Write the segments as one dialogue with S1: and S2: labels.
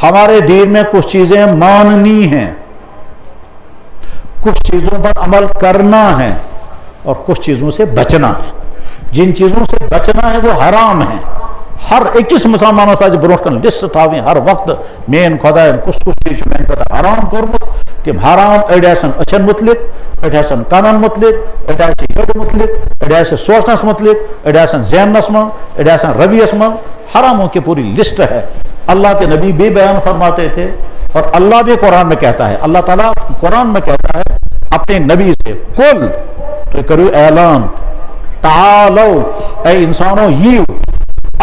S1: ہمارے دین میں کچھ چیزیں ماننی ہیں، کچھ چیزوں پر عمل کرنا ہے اور کچھ چیزوں سے بچنا ہے. جن چیزوں سے بچنا ہے وہ حرام ہیں. ہر ایکس مسلمانوں کا برو کن لسٹ تھاویں ہر وقت مین خدا کس چیز مین خدا حرام کورمت. تم حرام اڑ آسن اچھن متعلق، اڑ آسن کانن متعلق، اڑ آسن ہیڈ متعلق، اڑ آسن سوچنس متعلق، اڑ آسن ذہنس من، اڑ آسن رویس من. حراموں کی پوری لسٹ ہے. اللہ کے نبی بھی بیان فرماتے تھے اور اللہ بھی قرآن میں کہتا ہے. اللہ تعالیٰ قرآن میں کہتا ہے اپنے نبی سے، کل تو کرو اعلان، تعالو اے انسانوں یو،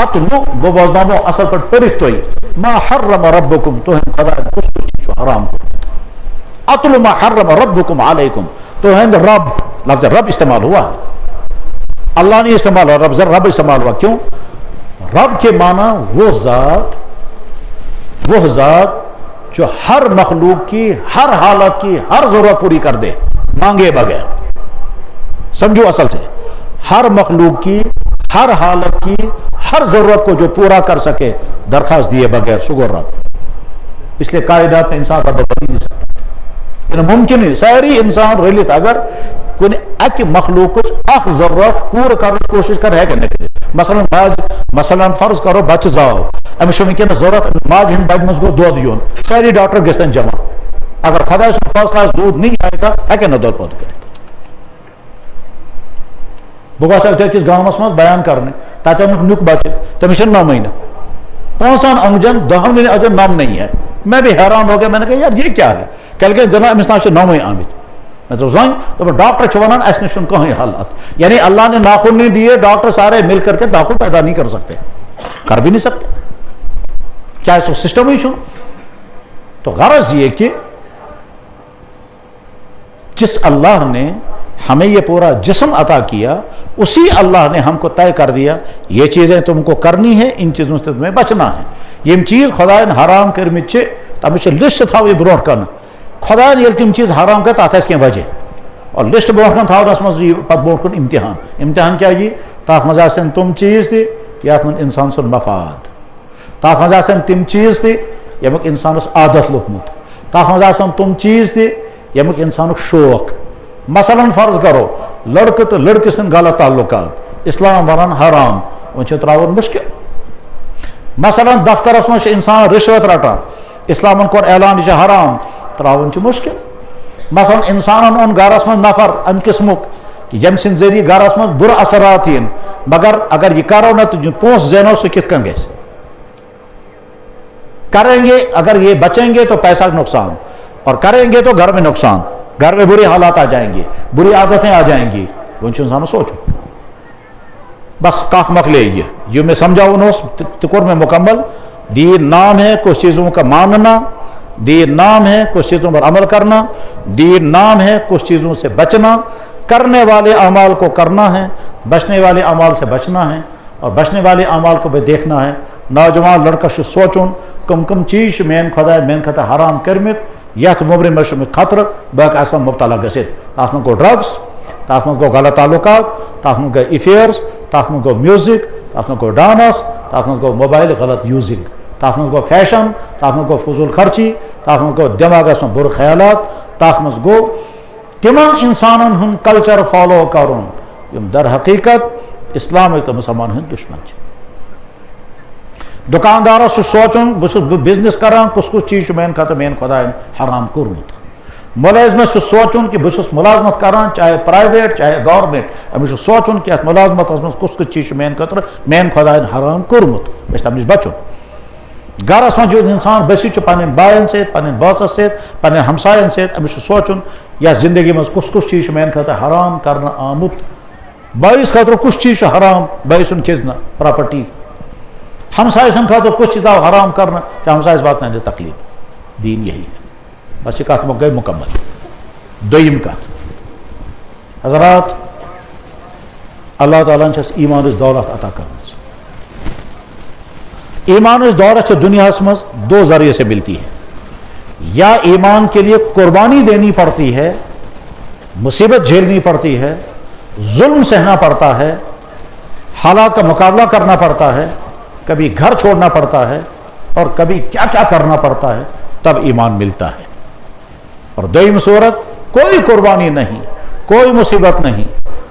S1: اتلو وہ وزنامو اصل پر پرت توئی، ما حرم ربکم تو ہم خدا کس چیز حرام کو. اتلو ما حرم ربکم علیکم تو ہم رب، لفظ رب استعمال ہوا ہے، اللہ نہیں استعمال ہوا، رب استعمال ہوا. کیوں؟ رب کے معنی وہ ذات جو ہر مخلوق کی ہر حالت کی ہر ضرورت پوری کر دے مانگے بغیر. سمجھو اصل سے ہر مخلوق کی ہر حالت کی ہر ضرورت کو جو پورا کر سکے درخواست دیے بغیر، سگو رب. اس لیے کائنات میں انسان رب بن نہیں سکتا. ممکن نہیں ساری انسان رلت اگر کن اک مخلوق اخ ضرورت پور کرنے کی کوشش کر ہے کہ نہیں. مثلا فرض کرو بچہ زاو، امس ونکس ضرورت ماج ہند بچہ مز گو دود یون، ساری ڈاکٹر گھن جمع. اگر خدا سن فیصلہ دودھ نہیں آئے گا ہیکن نہ دود پود کرت. بہ گوس أکس گامس مز بیان کرنے تک نیک بچہ تمس 9 مہینے 5 انگجن 10 مہینے اجن نام نہیں ہے. میں بھی حیران ہو گیا. میں نے کہا یار یہ کیا ہے؟ کہ جناب امس نا 9 آمت. ڈاکٹر ونان اس نش کہیں حالات، یعنی اللہ نے ناخن نہیں دیے، ڈاکٹر سارے مل کر کے ناخن پیدا نہیں کر سکتے، کر بھی نہیں سکتے. کیا اس سسٹم ہی چھو؟ تو غرض یہ کہ جس اللہ نے ہمیں یہ پورا جسم عطا کیا اسی اللہ نے ہم کو طے کر دیا یہ چیزیں تم کو کرنی ہے، ان چیزوں سے تمہیں بچنا ہے. یہ چیز خدا حرام کرمت تمہیں لسٹ تھو یہ برو کن. خدا یل تم چیز حرام کر تک کی وجہ اور لسٹ برو کن تھونس مز پہ برو کن امتحان. امتحان کیا یہ؟ تک مز آسن تم چیز تھی یت من انسان سن مفاد، تک مز آسن تم چیز تھی یمیک انسانس عادت لوگمت، تک مز آسن تم چیز تھی یمیک انسانک شوق. مثلا فرض کرو لڑکہ تو لڑکے سن غلط تعلقات اسلام ونان حرام، ون تراون مشکل. مثلا دفترس مز انسان رشوت رٹان، اسلامن کور اعلان یہ حرام، تراون مشکل. مثلا انسانن اون گھرس مز نفر ام قسمک یم سند ذریعہ گھرس مز بر اثرات ین، مگر اگر یہ کرو نہ تو پونس زینو سہ کت کن گژھِ. کریں گے اگر یہ بچیں گے تو پیسہ نقصان، اور کریں گے تو گھر میں نقصان، گھر میں بری حالات آ جائیں گی، بری عادتیں آ جائیں گی. وہ انسان سوچو بس کاک مکلے یہ میں سمجھاؤ نوس تکور میں مکمل. دین نام ہے کچھ چیزوں کا ماننا، دین نام ہے کچھ چیزوں پر عمل کرنا، دین نام ہے کچھ چیزوں سے بچنا. کرنے والے اعمال کو کرنا ہے، بچنے والے اعمال سے بچنا ہے، اور بچنے والے اعمال کو بھی دیکھنا ہے. نوجوان لڑکا سوچن کم کم چیز مین خدا حرام کرمت یت مبر مش میں خطر باقی آسان مبتلا گھت. تک من گو ڈرگس، تک من گو غلط تعلقات، تک من گو افیئرس، تک من گو میوزک، تک من گو ڈانس، تک من گو موبائل غلط یوزنگ، تک من گو فیشن، تک من گو فضول خرچی، تک من گو دماغس من بر خیالات، تک من گو تمام انسانن ہن کلچر فالو کرن یم در حقیقت اسلام تو مسلمان ہند دشمن. دکاندارس سوچن بس بزنس کران کس کس چیز مین خاطر مین خدا حرام کورمت. ملازمت سوچن کہ بس ملازمت کران چاہے پرائیویٹ چاہے گورنمنٹ، امس سوچن کہ ات ملازمت مز کس کس چیز مین خاطر مین خدا حرام کورمت، بس تم نش بچن. گھرس مز جو انسان بسی پن بائن ست پن باسس ست پن ہمسائن ست امس سوچن یا زندگی مز کس کس چیز مین خاطر حرام کرنا آمت. بائیس خاطر کس چیز حرام، بائیس سن کھزنا پراپرٹی. ہمسائے سن خاطر کچھ چیز حرام کرنا کہ ہمسائے بات نہیں تکلیف. دین یہی ہے. بس یہ کت گئی مکمل. دویم کت حضرات، اللہ تعالیٰ نے ایمان اس دولت عطا کرنا. ایمان اس دولت سے دنیا مز 2 ذریعے سے ملتی ہے. یا ایمان کے لیے قربانی دینی پڑتی ہے، مصیبت جھیلنی پڑتی ہے، ظلم سہنا پڑتا ہے، حالات کا مقابلہ کرنا پڑتا ہے، کبھی گھر چھوڑنا پڑتا ہے، اور کبھی کیا کیا کرنا پڑتا ہے تب ایمان ملتا ہے. اور دویم صورت کوئی قربانی نہیں, کوئی مصیبت نہیں,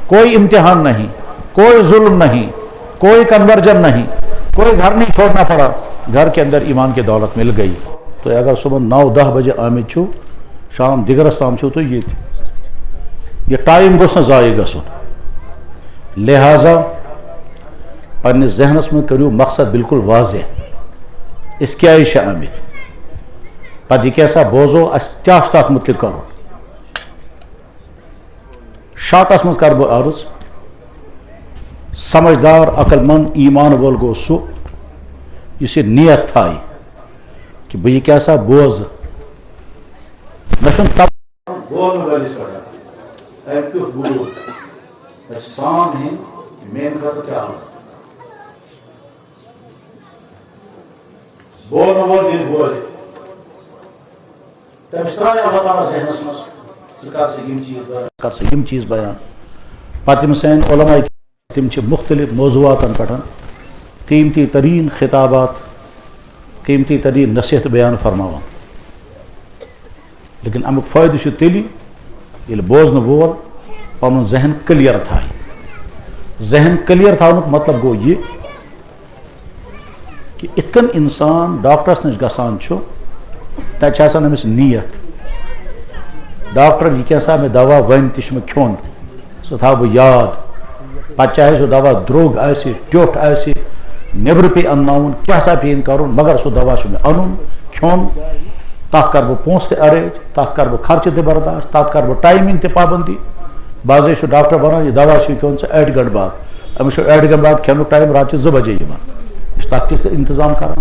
S1: کوئی امتحان نہیں, کوئی ظلم نہیں, کوئی کنورجن نہیں, کوئی گھر نہیں چھوڑنا پڑا, گھر کے اندر ایمان کی دولت مل گئی. تو اگر صبح 9-10 بجے آمد چھو شام دگرس تام چھو تو یہ ٹائم گوس نہ ضائع گژھن. لہذا پنس ذہنس میں کریو مقصد بالکل واضح, اس کیا آمد پتہ یہ کیسا بوزو اس کیا تک متعلق کرو. شاٹس مز کر بہ عرض, سمجھدار عقل مند ایمان وول گو سہ اس یہ نیت تھائی کہ بہ یہ کیسا بوز مشن تب بولنے والس پہ سان ہیں مین خاطر کیا بولنے وول دل بولے تمس ترا اللہ تعالیٰ ذہنس مز کر سا یم چیز بیان. پتہ یم سین علماء تم مختلف موضوعاتن پہ قیمتی ترین خطابات, قیمتی ترین نصیحت بیان فرماوان. لیکن امیک فائدہ تیلی ییٚلہِ بوزن وول پن ذہن کلیئر تھائے. ذہن کلیئر تھاونک مطلب گو یہ کہ ات کن انسان ڈاکٹرس نش گژھان چھُ تتہِ چھِ أمِس نیت, ڈاکٹر یہ کیسا میں دوا ون تہ میں کھیون سہ تھاو بہ یاد. پتہ چاہے سہ دوا دروگ آسہ ٹیوٹھ آسہ نیبر پی انناون کیا سا پین کرن مگر سہ دوا چھ میں انن کھیون, تک کر بہ پونس تہ ارینج, تک کر بہ خرچہ تہ برداشت, تک کر بہ ٹائمنگ تہ پابندی. بعضے چھ ڈاکٹر ونان یہ دوا چھ کھیون ژٕ 8 گھنٹہٕ بعد, أمس چھ 8 گھنٹہٕ بعد کھینک ٹائم راتچہ 2 بجے یوان, یہ تک تہ انتظام کران.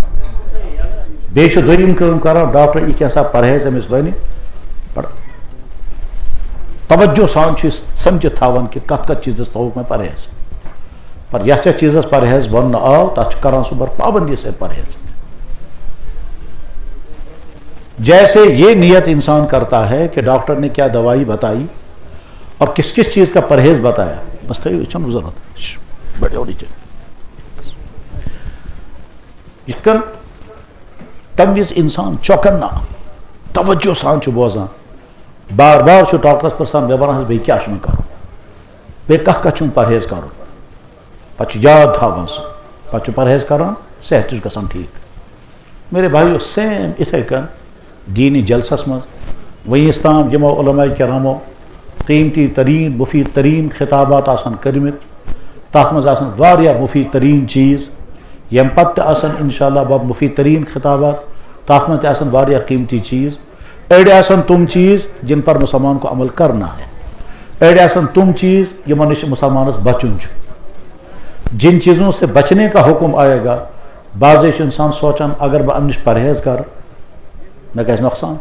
S1: بیٚیہِ چھُ دوٚیِم کٲم کران ڈاکٹر یہ کیسا پرہیز أمس ونہِ توجہ سان سمجھت تھاون کہ کت کت چیزس تھوک میں پرہیز, پر یتھ چیزس پرہیز ون آو تک کران سہ بر پابندی سے پرہیز. جیسے یہ نیت انسان کرتا ہے کہ ڈاکٹر نے کیا دوائی بتائی اور کس کس چیز کا پرہیز بتایا, بس تھو ضرورت بڑے ہونی چاہیے. یت کن تم وز انسان چوکن نا توجہ سان بوزان, بار بار ڈاکٹرس پرسان مے ونس بی کیا کرو, بی کت کت پرہیز کرو, پتہ یاد تھاون سہ پتہ پرہیز کران صحت گژھان ٹھیک. میرے بھائیو سیم اتھے کن دینی جلسس مز ونس تام یمو علماء کرامو قیمتی ترین مفید ترین خطابات آسان کرمت, تک مز آسان واریاہ مفید ترین چیز, یم پتہ آسان انشاءاللہ باب مفید ترین خطابات, تک مز آسان واریاہ قیمتی چیز. اڑے آسان تم چیز جن پر مسلمان کو عمل کرنا ہے, اڑے آسان تم چیز یمن نش مسلمانس بچن چھ. جن چیزوں سے بچنے کا حکم آئے گا بعض انسان سوچان اگر بہ ام نش پرہیز کر مے گژھِ نقصان.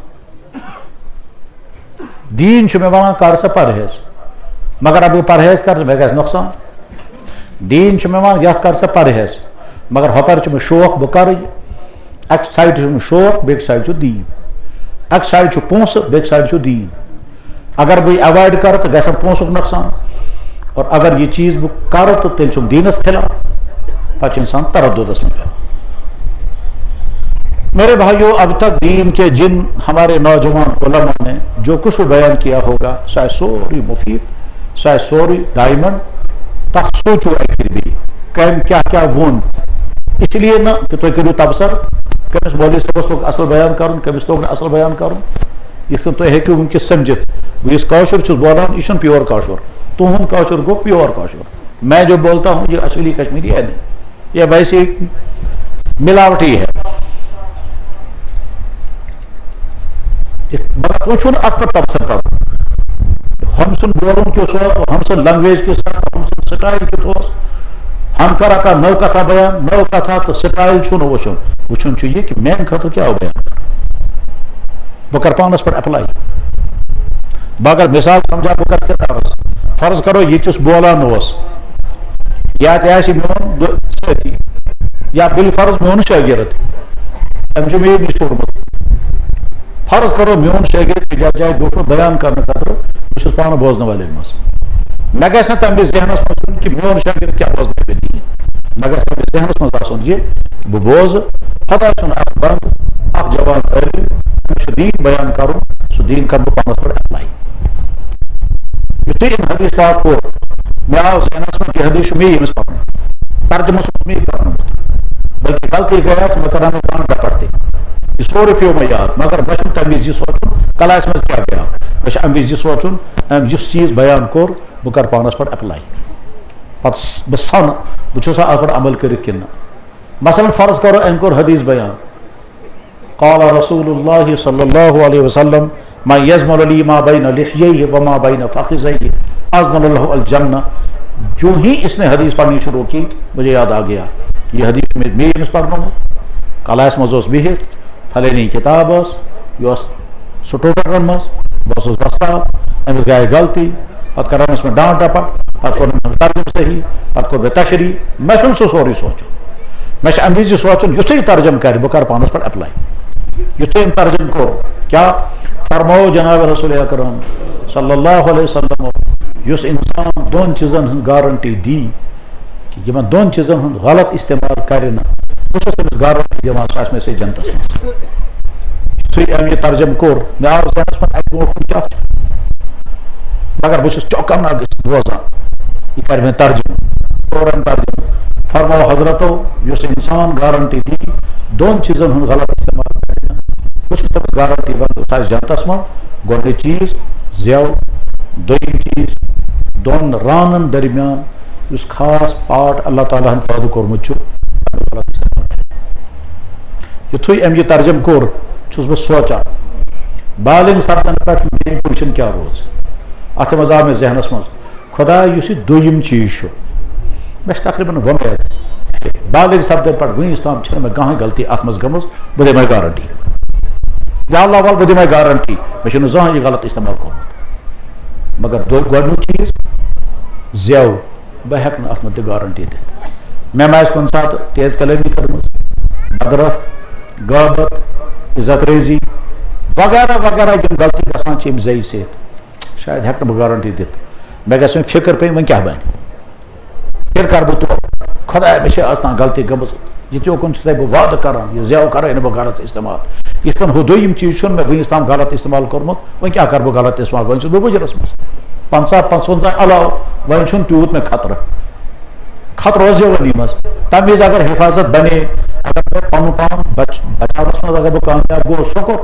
S1: دین چھ مے ونان کر سا پرہیز, مگر اب پرہیز کر مے گژھِ نقصان. دین چھ مے ونان یتھ کر سا پرہیز مگر ہپر چھ مے شوق بہ کر, اک سائڈ چھ مے شوق بیک سائڈ چھ دین, اک سائڈ چھ پونس بیک سائڈ چھ دین. اگر بہ اوائڈ کر تو گژھن پونسک نقصان, اور اگر یہ چیز بہ کر تو تیل چھم دینس خلاف, پتہ انسان ترددس میں. میرے بھائیوں اب تک دین کے جن ہمارے نوجوان علماء نے جو کچھ بیان کیا ہوگا سہ سوری مفید, سہ سوری ڈائمنڈ, تک سوچو ایک بھی کم کیا کیا ون. اس لیے نا کہ تھی کرو تبصر کمس مولوی صاحبس لوگ اصل بیان کرن, کمس لوگ اصل بیان کرن. یت کن تھی ہیکو ونکس سمجھت بہ اس کاشر چھس بولان یہ پیور کاشر, تہند کاشر گو پیور کاشر. میں جو بولتا ہوں یہ اصلی کشمیری ہے نہیں, یہ ویسے ملاوٹی ہے. مگر تو ات پر تبصر کر ہم سن بولن کس ہم سن لینگویج کس ہم سن سٹائل کت ہم کر کا نو کتھا بیان, نو کتھا تو سٹائل چھن وچن وچن چھ یہ کہ میان خاطر کیا بیان بہ کر پانس پر اپلائی. بہ اگر مثال سمجھا بہ کر کتابس فرض کرو یہ چس بولان اس یا میون ساتھی یا بال فرض میون شاگرد امس مے نش پورمت, فرض کرو میون شاگرد جائے گوٹ بیان کرنے خاطر بہت پانہ بوزن والے مز, مے گھس نا تمس ذہنس مز کہ میون شاگرد کیا بوزن دین, مے گھس تمس ذہنس مز آسن یہ بہ بوز خدا سن اخ بند اخ جوان عالم دین بیان کرو سہ دین کر بہ پانس پہ اپلائی یتھے حدیث پاک کو مے آو ذہنس من یہ حدیث مے یمس پڑھن ترجمہ مے پڑھن بلکہ غلطی گیس میں کران ڈانڈا پڑتے یہ سورے پیو میں یاد مگر بہ تمہ وز یہ سوچن کلاس مز کیا گیا بہ ام وز یہ سوچن اس چیز بیان کور بہ کر پانس پہ اپلائی پتہ بہ سن بہ سا ات پہ عمل کرت کن مثلا فرض کرو ام کور حدیث بیان قال رسول اللہ صلی اللہ علیہ وسلم ما یزمل لی ما بین لحییہ وما بین فخذیہ ازمل له الجنہ جو ہی اس نے حدیث پڑھنی شروع کی مجھے یاد آ گیا یہ حدیث میں یمس پڑھنو کلاس مز بہت پھلانی کتاب یہ سٹوڈنٹن مز بہت وستاد امس گائے غلطی پتہ کرانس میں ڈانٹ ڈپٹ پتہ کور ترجم صحیح پتہ کور تشریح میں چھن سہ سورے سوچن میں ام وز سوچن یتھے ترجم کر بہ کر پانس پہ اپلائی یتھے ترجم کور کیا فرماؤ جناب رسول اکرم صلی اللہ علیہ وسلم اس انسان دون چیزن ہن گارنٹی دی کہ یہ دون چیزن ہن غلط استعمال کرے نا بس تمس گارنٹی دِوان سہ آسہِ مےٚ سۭتۍ جنتس منٛز تُہۍ أمۍ یہِ ترجم کوٚر مےٚ آو ذہنس منٛز اَکہِ برونٛٹھ کُن کیٛاہ چھُ مگر بہٕ چھُس چوکنا گٔژھِتھ بوزان یہِ کَرِ مےٚ ترجم کوٚر أمۍ ترجم فرماو حضرتو یُس انسان گارنٹی دی دون چیزن ہُنٛد غلط استعمال کرِ نا بہٕ چھُس تٔمِس گارنٹی ونان سُہ آسہِ جنتس منٛز گۄڈنیُک چیٖز زٮ۪و دوٚیِم چیٖز دون رانن درمیان اس خاص پارٹ اللہ تعالیٰ ہن پٲدٕ کوٚرمُت چھُ غلط استعمال یُتھُے أمۍ یہِ ترجم کوٚر چھُس بہٕ سونٛچان بالغ سپدن پٮ۪ٹھ میٲنۍ پوزیشن کیٛاہ روز اتھ منٛز آو مےٚ ذہنس منٛز خۄدا یُس یہِ دوٚیِم چیٖز چھُ مےٚ چھِ تقریٖباً وۄمید بالغ سپدن پٮ۪ٹھ وٕنیُس تام چھنہٕ مےٚ کانٛہہ غلطی اتھ منٛز گٔمٕژ بہٕ دِمے گارنٹی یا اللہ وَل بہٕ دِمے گارنٹی مےٚ چھُنہٕ زٕہٕنۍ یہِ غلط استعمال کوٚرمُت مگر گۄڈنیُک چیٖز زٮ۪و بہٕ ہٮ۪کہٕ نہٕ اتھ منٛز تہِ گارنٹی دِتھ مےٚ ما آسہِ کُنہِ ساتہٕ تیز کلٲمی کٔرمٕژ بدرت غٲبت عزت ریزی وغیرہ وغیرہ یِم غلطی گژھان چھِ أمۍ زٮ۪یہِ سۭتۍ شاید ہٮ۪کہٕ نہٕ بہٕ گارنٹی دِتھ مےٚ گژھِ وۄنۍ فِکر پیٚنۍ وۄنۍ کیٛاہ بنہِ تیٚلہِ کر بہٕ توبہٕ خۄدایا مےٚ چھِ آز تام غلطی گٔمٕژ یِتھ یوکُن چھُسے بہٕ وعدٕ کران یہِ زٮ۪و کرے نہٕ بہٕ غلط استعمال یِتھ کٔنۍ ہُہ دوٚیِم چیٖز چھُنہٕ مےٚ وٕنیُس تام غلط استعمال کوٚرمُت وۄنۍ کیٛاہ کرٕ بہٕ غلط استعمال وۄنۍ چھُس بہٕ مُجرس منٛز 50-55 علاوٕ وۄنۍ چھُنہٕ تیوٗت مےٚ خطرٕ اوس زٮ۪وٲنی منٛز تمہِ وِزِ اگر حفاظت بنے اگر مےٚ پنُن پان بچاونس منٛز اگر بہٕ کامیاب گوٚوس شُکر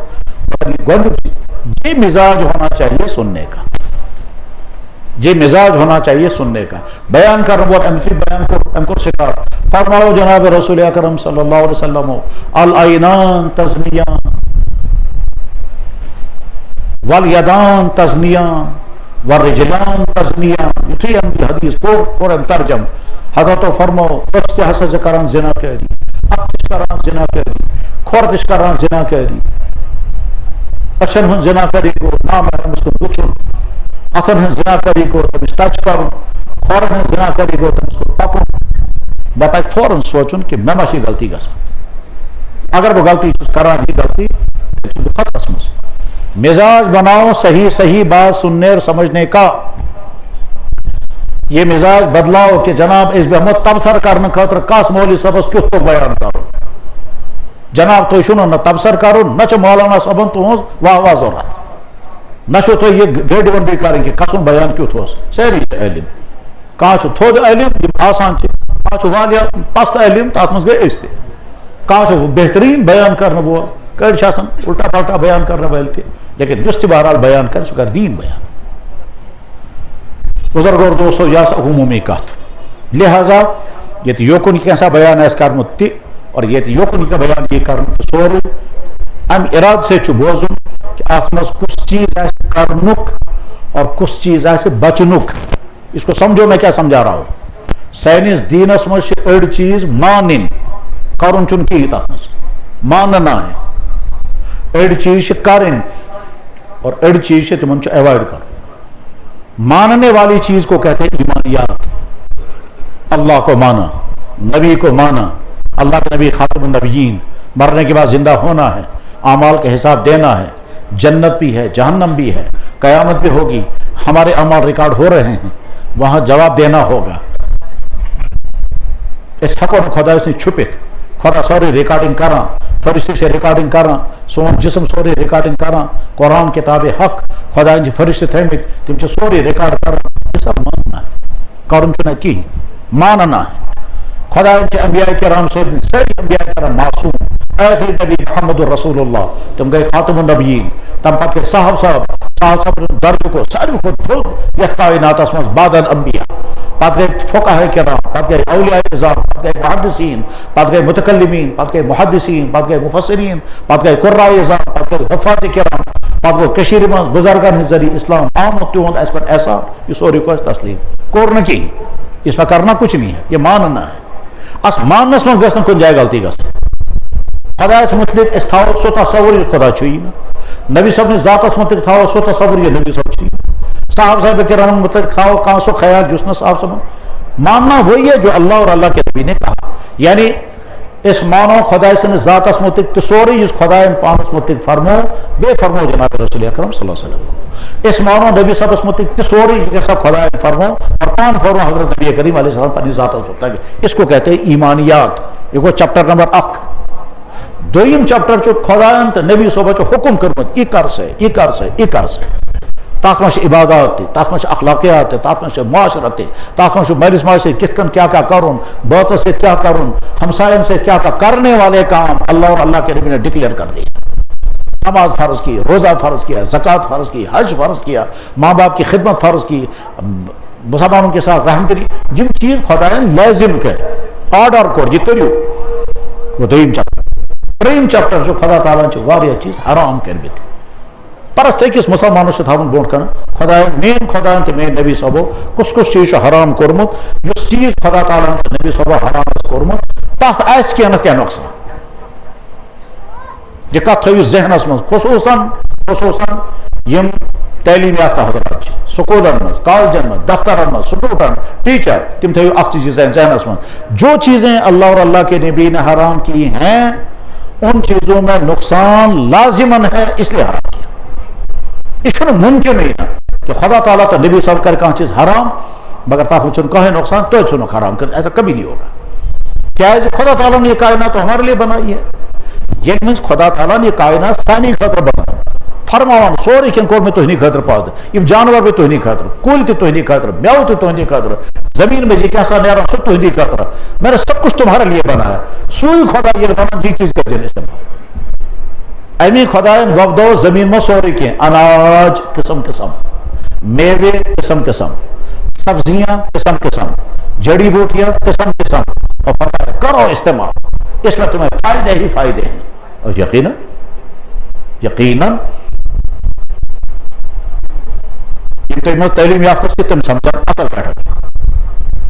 S1: مگر گۄڈنیُک یہ مزاج ہونا چاہیے سننے کا یہ مزاج ہونا چاہیے سننے کا بیان کرن وول امہِ بیان کوٚر سِٹاٹ فرماو جناب رسول اکرم صلی اللہ علیہ وسلم العینان تزنیان والیدان تزنیان والرجلان تزنیان یُتھُے أمۍ یہِ حدیث کوٚر أمۍ ترجم حضرتو فرماو أچھ تہِ ہسا چھِ کران زِنا کٲری اَتھٕ تہِ چھِ کران زِنا کٲری کھۄر تہِ چھِ کران زِنا کٲری أچھن ہٕنٛز زِنا کٲری گوٚو نامحرمس کُن وٕچھُن اتھن ہٕنٛز زِنا کٲری گوٚو تٔمِس ٹچ کرُن کھۄرن ہٕنٛز زِنا کٲری گوٚو تٔمِس کُن پکُن مےٚ پزِ فوراً سونٛچُن کہ مےٚ ما چھِ غلطی گژھان اگر بہٕ غلطی چھُس کران یہِ غلطی تیٚلہِ چھُس بہٕ خطرس منٛز مزاج بناؤ صحیح صحیح بات سننے اور سمجھنے کا یہ مزاج بدلاؤ کہ جناب اس بیہمو تبصر کرنے خاطر کس مولوی صاحبس کیُتھ پٲٹھۍ بیان کرُن جناب تُہۍ چھُنہٕ نہ تبصر کرُن نہ چھُ مولانا صٲبن تُہنٛز واہ واہ ضروٗرت نہ چھُو تۄہہِ یہِ گیڈِ ونڈی کرٕنۍ کہ کھسُن بیان کیُتھ اوس سٲری چھِ عٲلِم کانٛہہ چھُ تھوٚد عٲلِم یِم آسان چھِ کانٛہہ چھُ واریاہ پست عٲلِم تتھ منٛز گٔے أسۍ تہِ کانٛہہ چھُ بہتریٖن بیان کرنہٕ وول کٔڑۍ چھِ آسان الٹا پلٹا بیان کرنہٕ وٲلۍ تہِ لیکن یُس تہِ بہرحال بیان کرِ سُہ کرِ دیٖن بیان بزرگ اور دوستو یہ عمومی کت لہذا یہ یوکن کیسا بیان آس کرمت تہ اور یہ یوکن کا بیان یہ کرن سورے ام اراد سے بوزن کہ ات مز کس چیز آس کرنک اور کس چیز آس بچنک اس کو سمجھو میں کیا سمجھا رہا ہوں سینس دینس مز اڑ چیز مانن کرن چن کی تک مز ماننا ہے اڑ چیز کرن اور اڑ چیز تمن اوائڈ کر ماننے والی چیز کو کہتے ہیں ایمانیات اللہ کو مانا نبی کو مانا اللہ کے نبی خاتم النبیین مرنے کے بعد زندہ ہونا ہے اعمال کا حساب دینا ہے جنت بھی ہے جہنم بھی ہے قیامت بھی ہوگی ہمارے اعمال ریکارڈ ہو رہے ہیں وہاں جواب دینا ہوگا اس حق اور خدا سے چھپک خدا سوری ریکارڈنگ کران فرشتے سے ریکارڈنگ کران سون جسم سوری ریکارڈنگ کران قرآن کتاب حق خدا ان فرشتے تھمت تم سوری ریکارڈ کران یہ سب ماننا ہے کرن چھنا کی ماننا ہے خدا ان انبیاء کرام ساری انبیاء کرام معصوم آخری نبی محمد رسول اللہ تم گئے خاتم النبیین تم پتہ صاحب درد کو ساروی کو تھوڑ یتھ کائنات من بعد الانبیاء پتہ گئے فقہاء کرام پتہ گئے اولیاء اعظام پتہ گئے محدثین پتہ گئے متکلمین پتہ گئے محدثین پتہ گئے مفسرین پتہ گئے قراء اعظام پتہ گئے حفاظ کرام پتہ گئے کشیر من بزرگان ذریعہ اسلام آمد تہد اس پر ایسا یہ سوری کو تسلیم کور نہ کی اس میں کرنا کچھ نہیں ہے یہ ماننا ہے اس ماننس من گژھن کن جائے غلطی گژھن خدا متعلق اس تھاو سو تصور یہ خدا چی نبی صاحب نے ذاتس متعلق تھاو سو تصور یہ نبی صاحب چی صاحب صاحب کرام متعلق تھاو کہاں سو خیال جس نے صاحب صاحب ماننا وہی ہے جو اللہ اور اللہ کے نبی نے کہا یعنی اس مانو خدا سن ذاتس متعلق تو سوری اس خدا پانس متعلق فرمو بے فرمو جناب رسول اکرم صلی اللہ علیہ وسلم اس مانو نبی صاحب متعلق تو سوری جیسا خدا فرمو اور پان فرمو حضرت نبی کریم علیہ السلام اپنی ذات متعلق اس کو کہتے ہیں ایمانیات یہ کو چپٹر نمبر 1 دویم چپٹر چو خدا تو نبی صاحب چو حکم کرمت یہ کر سے یہ کر سے یہ کر سے تاک میں عبادات تاک میں اخلاقیات تاک میں معاشرت تاک میں مالس ماج سے کس کن کیا کرن بات سے کیا کرن ہمسائن سے کیا کرنے والے کام اللہ اور اللہ کے نبی نے ڈکلیئر کر دیا نماز فرض کی روزہ فرض کیا زکوٰۃ فرض کی حج فرض کیا ماں باپ کی خدمت فرض کی مسلمانوں کے ساتھ رحم کری جن چیز خدا لازم کرے آرڈر کر یہ کریو وہ دویم چپٹر تریم چپٹر جو خدا تعالیٰ واریاہ چیز حرام کرمت پرست أکس مسلمانس سے تھاون برونٹ کن خدا مین خدا تو مین نبی صاحبو کس کس چیز حرام کورمت اس چیز خدا تعالیٰ نبی صاحبو حرام کورمت تک آس کیا نہ کیا نقصان یہ کت تھو ذہنس من خصوصاً یم تعلیم یافتہ حضرات سکولن من کالجن من دفترن من سٹوڈنٹ ٹیچر تم تھو اخ چیز ذہنس من جو چیزیں اللہ اور اللہ کے نبی نے حرام کی ہیں ان چیزوں میں نقصان لازمن ہے اس لیے حرام کیا اس ممکن نہیں ہے کہ خدا تعالیٰ تو نبی صاحب کر کہاں چیز حرام مگر تاپ چن کہیں نقصان تو چنو حرام کر ایسا کبھی نہیں ہوگا کیا ہے خدا تعالیٰ نے یہ کائنات تو ہمارے لیے بنائی ہے یہ مینس خدا تعالیٰ نے یہ کائنات سانی خطر بنائی فرماوان سوری کن کور میں تہنی خطر پاد یم جانور بھی تہنی خطر کل تہ تہنی خطر میو تہ تہنی خطر زمین میں یہ کیسا نیرا سب تہنی خطر میں نے سب کچھ تمہارے لیے بنایا سوئی خدا یہ بنا یہ چیز کا استعمال امی خدا وبدو زمین میں سوری کے اناج قسم قسم میوے قسم قسم سبزیاں قسم قسم جڑی بوٹیاں قسم قسم اور فرمایا کرو استعمال اس میں تمہیں فائدے ہی فائدے ہیں اور یقیناً تعلیم یافتہ سے تم سمجھا اصل پیٹرن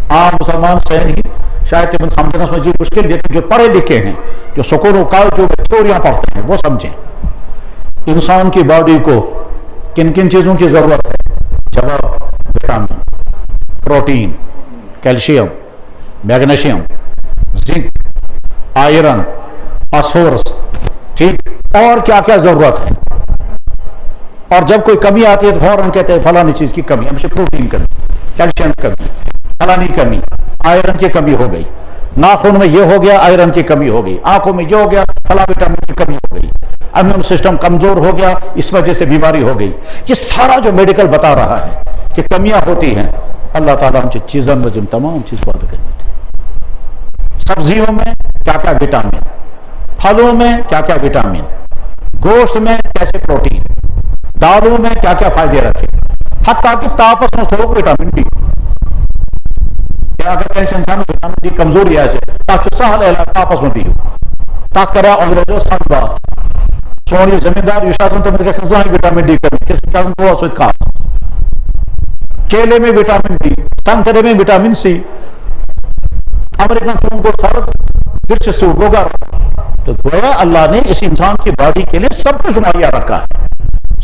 S1: عام مسلمان سے نہیں شاید تم سمجھنا سمجھے مشکل لیکن جو پڑھے لکھے ہیں جو سکولوں کالجوں میں تھیوریاں پڑھتے ہیں وہ سمجھیں انسان کی باڈی کو کن کن چیزوں کی ضرورت ہے جواب vitamin protein calcium magnesium zinc iron phosphorus ٹھیک اور کیا کیا ضرورت ہے اور جب کوئی کمی آتی ہے تو فوراً کہتے ہیں فلانی چیز کی کمی ہم سے پروٹین کمی کیلشیم کی کمی فلانی کمی آئرن کی کمی ہو گئی ناخن میں یہ ہو گیا آئرن کی کمی ہو گئی آنکھوں میں یہ ہو گیا فلاں وٹامن کی کمی ہو گئی امیون سسٹم کمزور ہو گیا اس وجہ سے بیماری ہو گئی یہ سارا جو میڈیکل بتا رہا ہے کہ کمیاں ہوتی ہیں اللہ تعالیٰ ہم چیزوں میں جن تمام چیز بات کرنی تھی سبزیوں میں کیا کیا وٹامن پھلوں میں کیا کیا وٹامن گوشت میں کیسے پروٹین دالوں میں کیا کیا فائدے رکھے حتیٰ کہ تاپس میں تھوڑا وٹامن ڈی اگر کہیں انسان وٹامن ڈی کمزوری ہے تاکہ سہل علاج تاپس میں ڈی تاک کرا انگریزو سن بات سونی زمیندار یشاسن تو مجھے سزائی وٹامن ڈی کرنی کس وٹامن کو سوچ کھا کیلے میں وٹامن ڈی سنترے میں وٹامن سی امریکن فون کو سارت درچ سے گوگر تو گویا اللہ نے اس انسان کی باڈی کے لیے سب کچھ مہیا رکھا ہے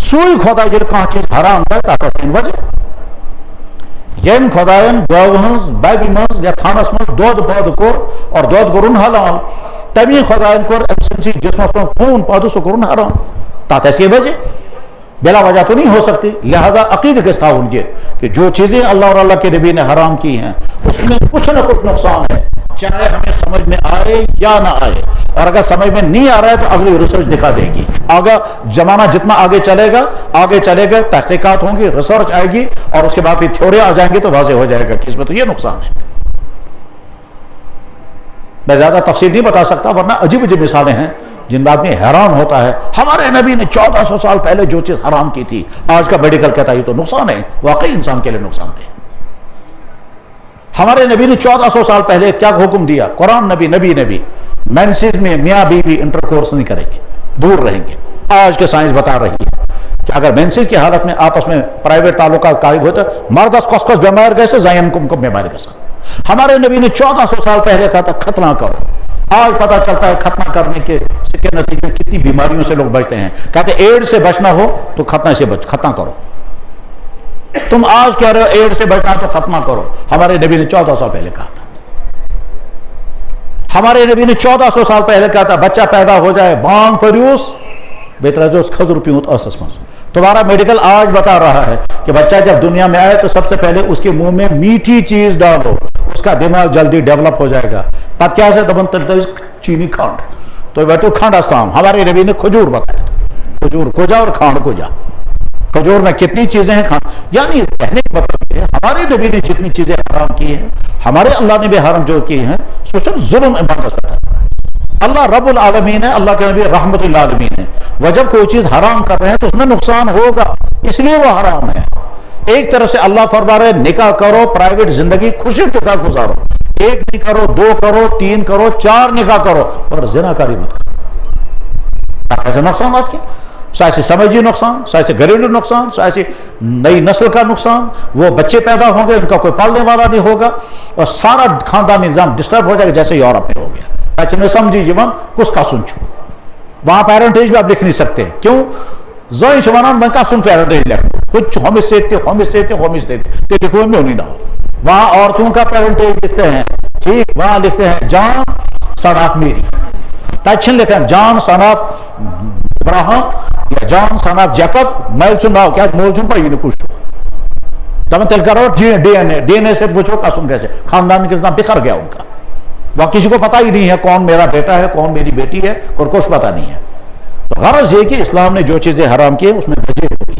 S1: سوئی خدا جل کہاں چیز حرام کر تاکہ وجہ یم خدائن گو ہنز بیبی مز یا تھانس مز دود پود کور اور دود کرن حلال تمی خدائن کور امسنسی جسم پر خون پادو سو کرن حرام تاکہ اس کی وجہ بلا وجہ تو نہیں ہو سکتی. لہذا عقیدے کے ساتھ ان کے کہ جو چیزیں اللہ اور اللہ کے نبی نے حرام کی ہیں اس میں کچھ نہ کچھ نقصان ہے, چاہے ہمیں سمجھ میں آئے یا نہ آئے. اور اگر سمجھ میں نہیں آ رہا ہے تو اگلی ریسرچ دکھا دے گی. آگے زمانہ جتنا آگے چلے گا تحقیقات ہوں گی, ریسرچ آئے گی, اور اس کے بعد پھر تھیوری آ جائیں گی تو واضح ہو جائے گا کہ اس میں تو یہ نقصان ہے. میں زیادہ تفصیل نہیں بتا سکتا ورنہ عجیب عجیب مثالیں ہیں جن بات میں حیران ہوتا ہے. ہمارے نبی نے 1400 سال پہلے جو چیز حرام کی تھی آج کا میڈیکل کہتا ہے یہ تو نقصان ہے. واقعی انسان کے لیے نقصان دہ. ہمارے نبی نے 1400 سال پہلے کیا حکم دیا؟ قرآن نبی مینسز میں میاں بیوی انٹرکورس نہیں کریں گے, دور رہیں گے. آج کے سائنس بتا رہی ہے کہ اگر مینسز کی حالت میں آپس میں پرائیویٹ تعلقات قائم ہوتے مردس کس بیمار گئے زائن کم بیمار گا. ہمارے نبی نے 1400 سال پہلے کہا تھا ختنہ کرو. آج پتا چلتا ہے ختنہ کرنے کے نتیجے میں کتنی بیماریوں سے لوگ بچتے ہیں. کہتے ہیں ایڈ سے بچنا ہو تو ختنہ کرو. تم آج کہہ رہے ہو ایڈ سے بچنا تو ختنہ کرو. ہمارے نبی نے 1400 سال پہلے کہا تھا. ہمارے نبی نے 1400 سال پہلے کہا تھا بچہ پیدا ہو جائے بانگ پریوس بہتر جو کھجور پیوت اسس مس. تمہارا میڈیکل آج بتا رہا ہے کہ بچہ جب دنیا میں آئے تو سب سے پہلے اس کے منہ میں میٹھی چیز ڈالو, اس کا دماغ جلدی ڈیولپ ہو جائے گا. پت کیا سے دبن تلتا چینی کھانڈ تو وہ تو کھانڈ استام. ہمارے نبی نے کھجور بتایا تھا, کھجور کو جا اور کھانڈ کو جا. کھجور میں کتنی چیزیں ہیں کھانڈ. یعنی کہنے کا مطلب ہے ہمارے نبی نے جتنی چیزیں حرام کی ہیں ہمارے اللہ نے بھی حرام جو کی ہیں سوچو ظلم عبادت ہے. اللہ رب العالمین ہے, اللہ کے نبی رحمت العالمین ہے. وہ جب کوئی چیز حرام کر رہے ہیں تو اس میں نقصان ہوگا اس لیے وہ حرام ہے. ایک طرف سے اللہ فرما رہے نکاح کرو, پرائیویٹ زندگی خوشی کے ساتھ گزارو. ایک نہیں کرو, 2 کرو, 3 کرو, 4 نکاح کرو, اور زنا کاری مت کرو. ایسے نقصانات کے شاید سے سماجی نقصان, شاید سے گھریلو نقصان, شاید سے نئی نسل کا نقصان. وہ بچے پیدا ہوں گے ان کا کوئی پالنے والا نہیں ہوگا اور سارا خاندانی نظام ڈسٹرب ہو جائے گا جیسے یورپ میں ہو گیا. میں سمجھی جیون کس کا سن چھو وہاں پیرنٹیج بھی آپ لکھ نہیں سکتے. کیوں زوئی شوانان میں کا سن پیرنٹیج لکھ کچھ ہوم اسٹیٹ لکھو میں نہیں نہ ہو. وہاں عورتوں کا پیرنٹیج لکھتے ہیں, ٹھیک, وہاں لکھتے ہیں جان سن آف میری, تچھن لکھتے ہیں جان سن آف ابراہم یا جان سن آف جیکب. میل چن ناو کیا مول چن پائی کچھ تم تل کرو ڈی این اے سے پوچھو کا سن کیسے خاندان کے نام بکھر گیا ان کا. وہاں کسی کو پتہ ہی نہیں ہے کون میرا بیٹا ہے کون میری بیٹی ہے, اور کچھ پتہ نہیں ہے. تو غرض یہ کہ اسلام نے جو چیزیں حرام کی اس میں درجے ہوئی.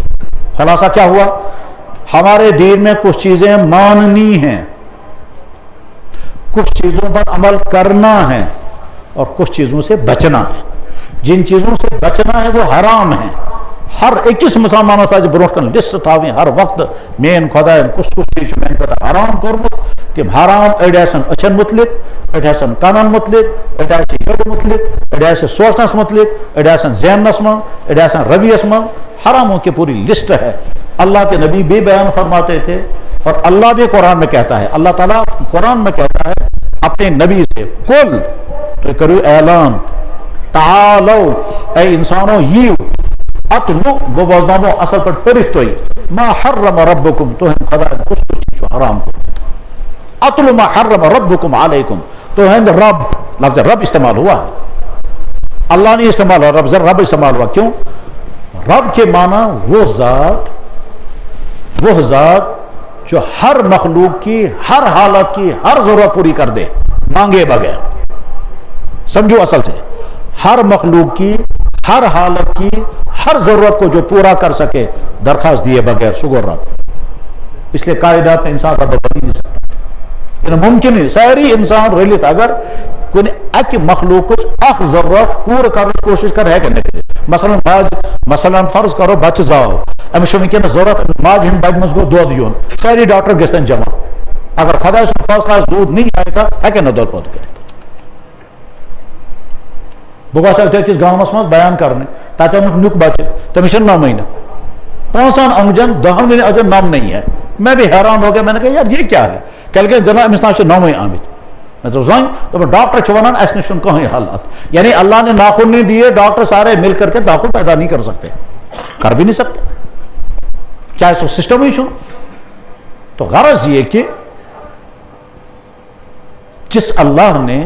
S1: خلاصہ کیا ہوا؟ ہمارے دین میں کچھ چیزیں ماننی ہیں, کچھ چیزوں پر عمل کرنا ہے, اور کچھ چیزوں سے بچنا ہے. جن چیزوں سے بچنا ہے وہ حرام ہے. ہر ایکس مسلمانوں کا برونٹ کن لسٹ تھا ہر وقت مین خدا کس چیز میں حرام کورمت. تم حرام اڑ اچھن متعلق, اڑ کانن متعلق, اڑ ہیڈ متعلق, اڑ سوچنس متعلق, اڑ ذہنس من, اڑ رویس من. حراموں کی پوری لسٹ ہے. اللہ کے نبی بھی بیان فرماتے تھے اور اللہ بھی قرآن میں کہتا ہے. اللہ تعالیٰ قرآن میں کہتا ہے اپنے نبی سے کل تو کرو اعلان تعالو اے انسانوں یو اتلو گو بوزنامو اصل پر پرست ہوئی ما حرم ربکم تو ہم خدا کس چیز حرام کو اتلو ما حرم ربکم علیکم تو ہند رب لفظ رب استعمال ہوا ہے. اللہ نہیں استعمال ہوا, رب استعمال ہوا. کیوں؟ رب کے معنی وہ ذات جو ہر مخلوق کی ہر حالت کی ہر ضرورت پوری کر دے مانگے بغیر. سمجھو اصل سے ہر مخلوق کی ہر حالت کی ہر ضرورت کو جو پورا کر سکے درخواست دیے بغیر سگور رب. اس لیے کائنات میں انسان رب بن نہیں سکتا. ممکن ہے ساری انسان رلیت اگر کوئی اک مخلوق کچھ اخ ضرورت پور کرنے کی کوشش کر ہے کہ نہیں. مثلا فرض کرو بچہ زاو امس ونکس ضرورت ماج ہند بچ مز گو دود یون ساری ڈاکٹر گھن جمع. اگر خدا سن فیصلہ دودھ نہیں آئے گا ہیکے نا دود پود کر. بہ گھس أکس گامس مز بیان کرنے تک نیک بچہ تمس 9 مہینے 5 انگجن 10 اجن نام نہیں ہے. میں بھی حیران ہو گیا. میں نے کہا یار یہ کیا ہے کل کہ جناب امس نا 9 آمت. میں تو زن تو ڈاکٹر ونان اس نش کہیں حالات. یعنی اللہ نے ناخن نہیں دیے, ڈاکٹر سارے مل کر کے ناخن پیدا نہیں کر سکتے, کر بھی نہیں سکتے. کیا اس سسٹم ہی چھو. تو غرض یہ کہ جس اللہ نے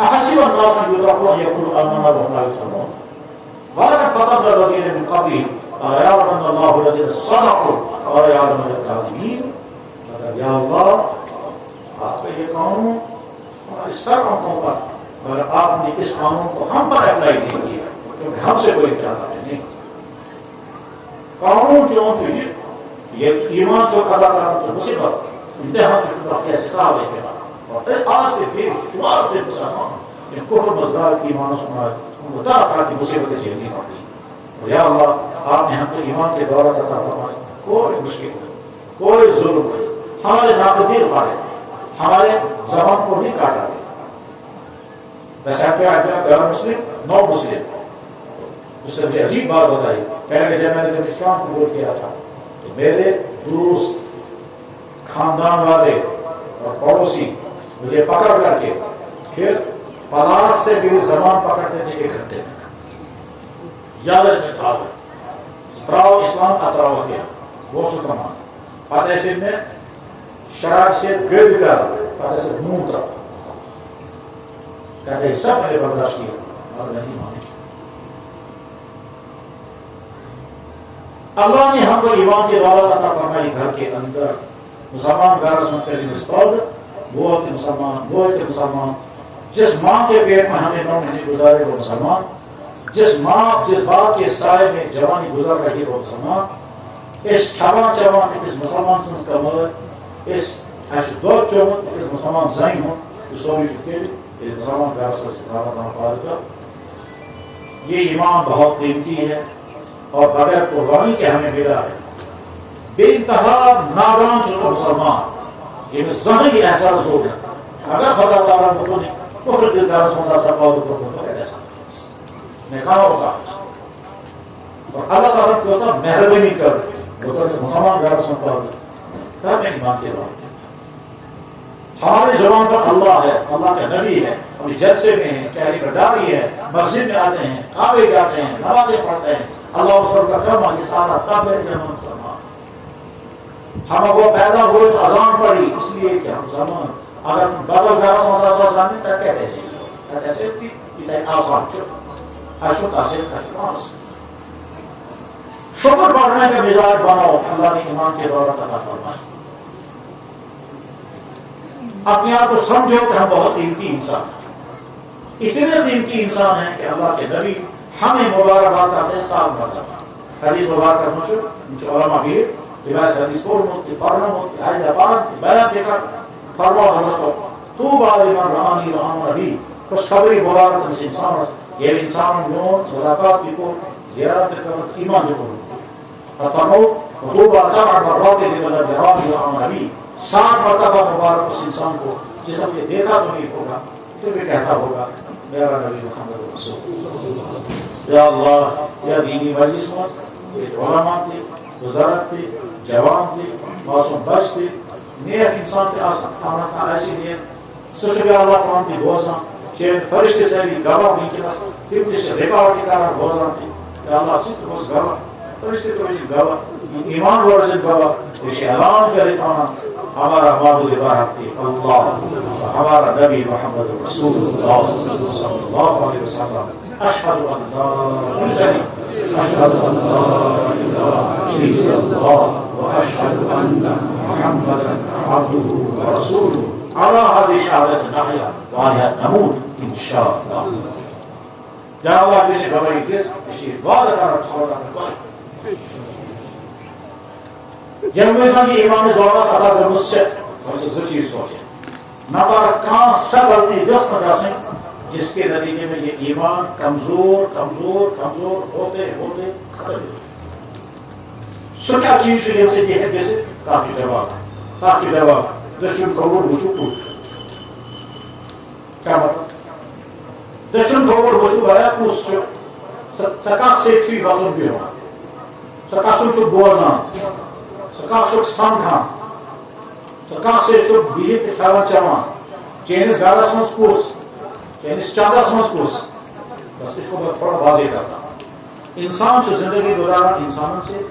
S1: احسب الناس ان يتركوا ان يقولوا آمنا وهم لا يفتنون ولقد فتنا الذين من قبلهم فليعلمن الله الذين صدقوا وليعلمن الكاذبين. یا اللہ آپ کا یہ قانون ہمارے سر آنکھوں پر، مگر آپ نے اس قانون کو ہم پر اپلائی نہیں کیا کیونکہ ہم سے کوئی چاہتا ہے نہیں. قانون جو یہ ایمان جو ادا کرنا تو مصیبت امتحان جو شروع ایسے خواب ہے کیا اور آج سے بے شمار بے مسلمان ان کفر مزدار کی ایمان سنا ان کو طرح طرح کی مصیبتیں جھیلنی پڑتی. یا اللہ آپ نے ہم کو ایمان کے دولت عطا فرمائی. کوئی مشکل نہیں، کوئی ظلم نہیں، ہمارے ناقدیر پاڑے ہمارے زبان کو نہیں کاٹا گیا. ویسے آپ کیا غیر مسلم نو مسلم اس سے مجھے عجیب بات بتائی. پہلے جب میں نے اسلام قبول کیا تھا تو میرے دوست خاندان والے اور پڑوسی مجھے پکڑ کر کے پھر پلاس سے میری زبان پکڑتے تھے 1 گھنٹے تک. یاد سے تراؤ اسلام کا تراؤ کیا وہ سلطمان پتہ سے میں شراب سے گرد کر پتہ سے منہ تک کہتے ہیں سب میں نے برداشت کیا اور نہیں مانے. اللہ نے ہم کو ایمان کی دولت عطا فرمائی. گھر کے اندر مسلمان گھر وہ مسلمان جس ماں کے پیٹ میں ہم نے 9 مہینے گزارے وہ مسلمان، جس باپ کے سائے میں جوانی گزر رہی وہ مسلمان. اس کھانا چوان اس مسلمان سنس کا مر اس دو چوان اس مسلمان زائن ہوں سوئی چکے مسلمان گھر سے پار کر. یہ ایمان بہت قیمتی ہے اور بغیر قربانی کے ہمیں ملا ہے. بے انتہا نادان جو مسلمان یہ ظاہری احساس ہو گیا. اگر خدا تعالیٰ کو نے کفر کے ذرا سمجھا سکا ہو تو ایسا میں کہا ہوگا اور اللہ تعالیٰ کو سب مہربانی کر مسلمان گھر سنبھال کر میں ایمان کے بعد ہماری زبان پر اللہ ہے، اللہ کا نبی ہے، ہم جلسے میں ہیں، چہرے پر ڈاری ہے، مسجد میں آتے ہیں، کعبے جاتے ہیں، نمازیں پڑھتے ہیں، اللہ اس کا کرم یہ سارا تب ہے کہ ہم مسلمان. ہم وہ پیدا ہوئے تو اذان پڑی اس لیے کہ ہم مسلمان. اگر بدل گھروں مسلمان کہتے ہیں ایسے آسان شکر پڑھنے کا مزاج بناؤ. اللہ نے ایمان کے دولت عطا فرمائی. اپنے آپ کو سمجھو کہ ہم بہت قیمتی انسان ہیں، اتنے قیمتی انسان ہیں کہ اللہ کے نبی ہمیں مبارکباد کرتے ہیں. 7 مرتبہ حدیث مبارک مشہور علماء بھی روایت حدیث قول ہوتی پڑھنا ہوتی آج پارن بیان کے کر فرما حضرت تو بالمان رحانی رحم نبی خوشخبری مبارک اس انسان یہ انسان نور صداقات کو زیارت کر ایمان جو فرماؤ تو بادشاہ مرات کے لیے اللہ رحم نبی 7 مرتبہ مبارک اس انسان کو جس نے یہ دیکھا تو نہیں ہوگا تو بھی کہتا ہوگا میرا نبی محمد رسول. یا اللہ یا دینی مجلس میں یہ علماء تھے، بزرگ تھے، جوان تھے، معصوم بچ تھے، نیک انسان تھے. آنا تھا ایسی نیک سشگا اللہ قرآن کی بوزنا چین فرشتے سے بھی گواہ نہیں کیا تیمتی سے ریکارڈ کی کارا بوزنا تھی. یا اللہ چیت بوز گواہ فرشتے تو بھی گواہ ایمان ورزن گواہ اسے اعلان کرے تھانا ہمارا معبود بارک تھی اللہ ہمارا نبی محمد رسول اللہ صلی اللہ علیہ وسلم. اشہد ان لا الہ الا اللہ واشہد ان محمدا عبدہ ورسولہ على هذه الشهادة نحيا وعليها نموت إن شاء الله. يا الله بشي بابا يكيس بشي وعدة كارك صورة كارك جب انسان کی ایمان دولت عطا کر مجھ سے چیز سوچے نمبر کان سب غلطی جس وجہ سے جس کے نتیجے میں یہ ایمان کمزور کمزور کمزور ہوتے ہوتے ختم ہو. سو کیا چیز شریف سے یہ ہے جیسے کافی جواب دشمن خبر وشو پوٹ کیا مطلب دشمن خبر وشو برای پوست سکا سے چوی باتون بیرون سکا سو بوزان سکا سو سانکھان سکا سے چو بیت خیوان چوان چینس گارس مز کوس چینس چاندس مز کوس بس اس کو میں تھوڑا واضح کرتا ہوں. انسان جو زندگی گزارا انسانوں سے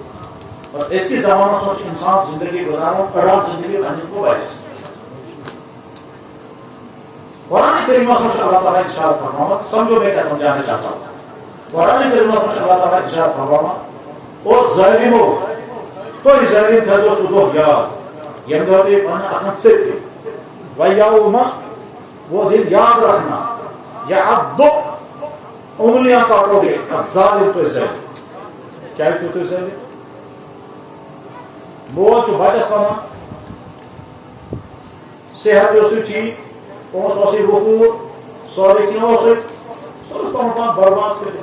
S1: اور اس کی زمانت میں انسان زندگی گزارا پڑھا زندگی بننے کو وجہ سے قرآن کریم سے اللہ تعالیٰ ارشاد فرمایا، سمجھو میں کیا سمجھانا چاہتا ہوں۔ قرآن کریم سے اللہ تعالیٰ ارشاد فرمایا اور ظالموں تو ظالم تھا جو سدو یاد یم دے پن اخن سے ویوم وہ دن یاد رکھنا یا عبد انگلیاں کاٹو گے ظالم تو ظالم کیا تو ظالم بول چھ بچس ونان صحت اس ٹھیک پونس اس وفور سورے کینو اس سورے پان پان برباد کر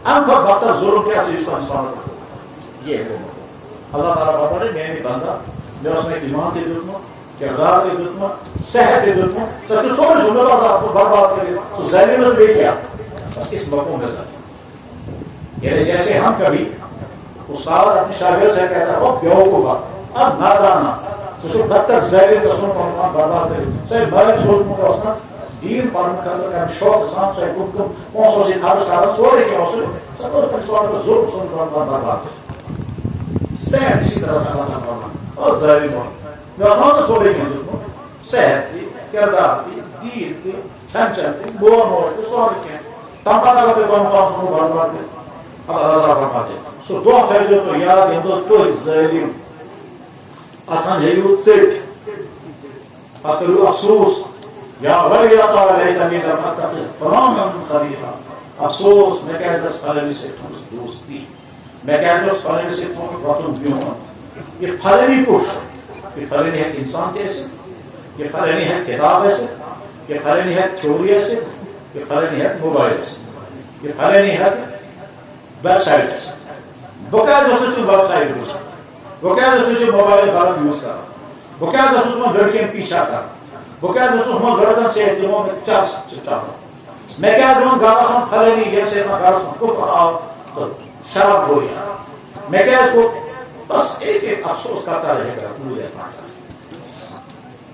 S1: ام کا بدتر ظلم کیا چیز کو انسان یہ ہے اللہ تعالیٰ فرماتے ہیں میں بندہ میں اس میں ایمان دے دوں کردار دے دوں صحت دے دوں سچ سورے ظلم اللہ کو برباد کرے تو ظالم نے بھی کیا بس اس مقام میں یعنی جیسے ہم کبھی استاد اپنے شاگرد سے کہتا ہے وہ بیوقوف اب نادانا سو بدتر ظالم تسون کو برباد کرے سے بڑے سوچ میں اسنا دین پرن کر شوق سان سے کو پونسوں سے خرچ کر سورے کے اس سب کو پچھوڑ کر ظلم سن کر برباد کرے سہر اسی طرح سے اللہ تعالیٰ اور ظالم میں اپنا سورے کے صحت کی کردار کی دین کی کھان چل کی بو نوٹ کی سورے کے تمام لگتے کون کون سن برباد کرے اللہ تعالیٰ فرماتے سو دو فیصلے تو یاد ہیں تو ظالم اتن ہیو سیٹ اتلو افسوس یا ویلتا لیتنی لم اتخذ فلانا خلیلا افسوس میں کہتا اس فلانی سے دوستی میں کہتا اس فلانی سے وطن بیون یہ فلانی پوش یہ فلانی ہے انسان کیسے یہ فلانی ہے کتاب ایسے یہ فلانی ہے تھیوری ایسے یہ فلانی ہے موبائل ایسے یہ فلانی ہے ویب سائٹ ایسے وہ کیا دوسرے تم ویب سائٹ پوچھا وہ کیا دوسرے موبائل غلط یوز کر وہ کیا دوسرے تم لڑکیاں پیچھا کر وہ کیا دوسرے ہم لڑکن سے تمہوں میں چاس چاہتا میں کیا دوسرے گاڑا ہم پھلے نہیں گئے سے میں گاڑا ہم کفر آؤ تو شراب ہو گیا میں کیا اس کو بس ایک ایک افسوس کرتا رہے گا پورے پاتا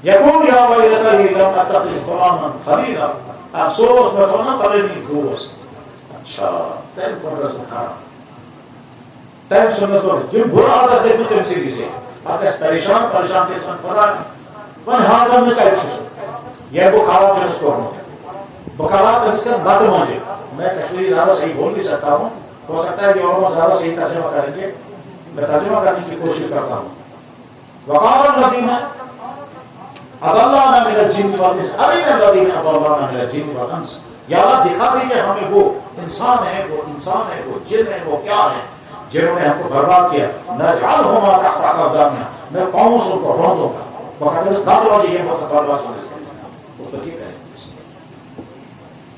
S1: یقول یا ویلتا ہی لم اتخذ فلانا خلیلا افسوس میں کہنا پھلے نہیں دوست اچھا تیم پر رسول کھارا تیم سنت ہو جن برا عادت ہے تم سے کسی آتا ہے پریشان کے سن پتا من ہاں میں چاہے چھو یہ بخارا جو اس کو ہوتا بخارات اس کا نہ مجھے میں کشمیری زیادہ صحیح بول نہیں سکتا ہوں ہو سکتا ہے کہ اور زیادہ صحیح ترجمہ کریں گے میں ترجمہ کرنے کی کوشش کرتا ہوں وقال الذین اضلانا من الجن والانس ارنا الذین اضلانا من الجن والانس یا اللہ دکھا دیجیے ہمیں وہ انسان ہے وہ جن ہے وہ کیا ہے جنہوں نے ہم کو برباد کیا نجعلہما تحت اقدامنا میں پاؤں سے ان کو روندوں گا وقت اس دادو آجی یہ بہت برباد سنے سے اس کو ٹھیک ہے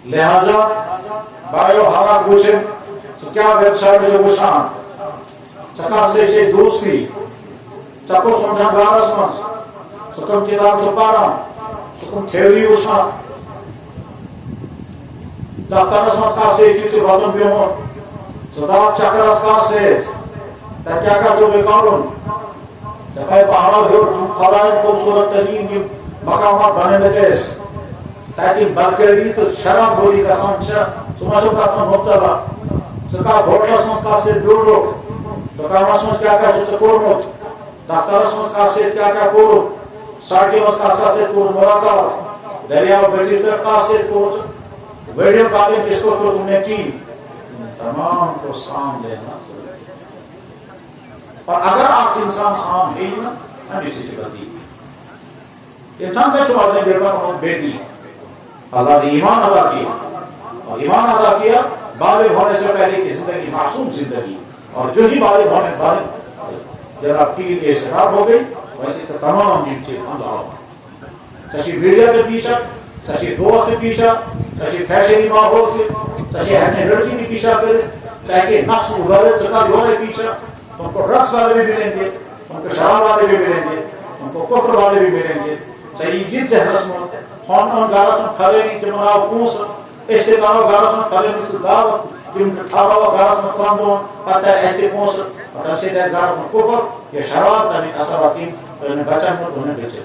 S1: لہذا بائیو ہارا پوچھیں تو کیا ویب سائٹ جو گوشان چکا سے چھے دوسری چکو سمجھا گارس مس سکم کتاب چھپانا سکم تھیوری گوشان دفتر اسمت کا سے چھے وطن بیون صداق چکر اس کا سے تکیا کا جو بیکارون تکای پہاڑا بھیڑ خدای خوبصورت ترین مقامات بنے لگیس تاکہ بدکری تو شراب بولی کا سانچا سمجھو کا اپنا مبتلا سکا گھوڑا سمجھ کا سے ڈوڑو سکا سمجھ کیا کیا سو سکورمو دفتر سمجھ کا سے کیا کیا کورو ساٹھی مسکا سے کور مراقب دریا بیٹی پر کا سے کور ویڈیو کالنگ کس کو تم نے کی تمام کو سام لینا اور اگر آپ انسان سام ہے نا ہم اسی جگہ دی انسان کا چھوڑا ہے بیٹا اور بیٹی اللہ نے ایمان ادا کیا اور ایمان ادا کیا بالغ ہونے سے پہلے کی زندگی معصوم زندگی اور جو ہی بالغ ہونے بعد جناب ٹین ایج خراب ہو گئی ویسے سے تمام چیز اللہ سچی میڈیا کے پیچھا سچی دوست کے پیچھا سچی فیشنی ماحول کے سچی ہمیں لڑکی کے پیچھا کرے تاکہ نفس ابھرے سکا لونے پیچھا ان کو رقص والے بھی ملیں گے ان کو شراب والے بھی ملیں گے ان کو کفر والے بھی ملیں گے صحیح جیت سے رسم خون غارت میں کھلے نہیں چمناو پونس اشتکارو غارت میں کھلے نہیں سے دعوت جن ٹھارو غارت میں کلاندون پتہ ایسے پونس پتہ سے دیر غارت میں کفر یہ شراب تاکہ اثر آتیم تو انہیں بچا میں تو انہیں بیچے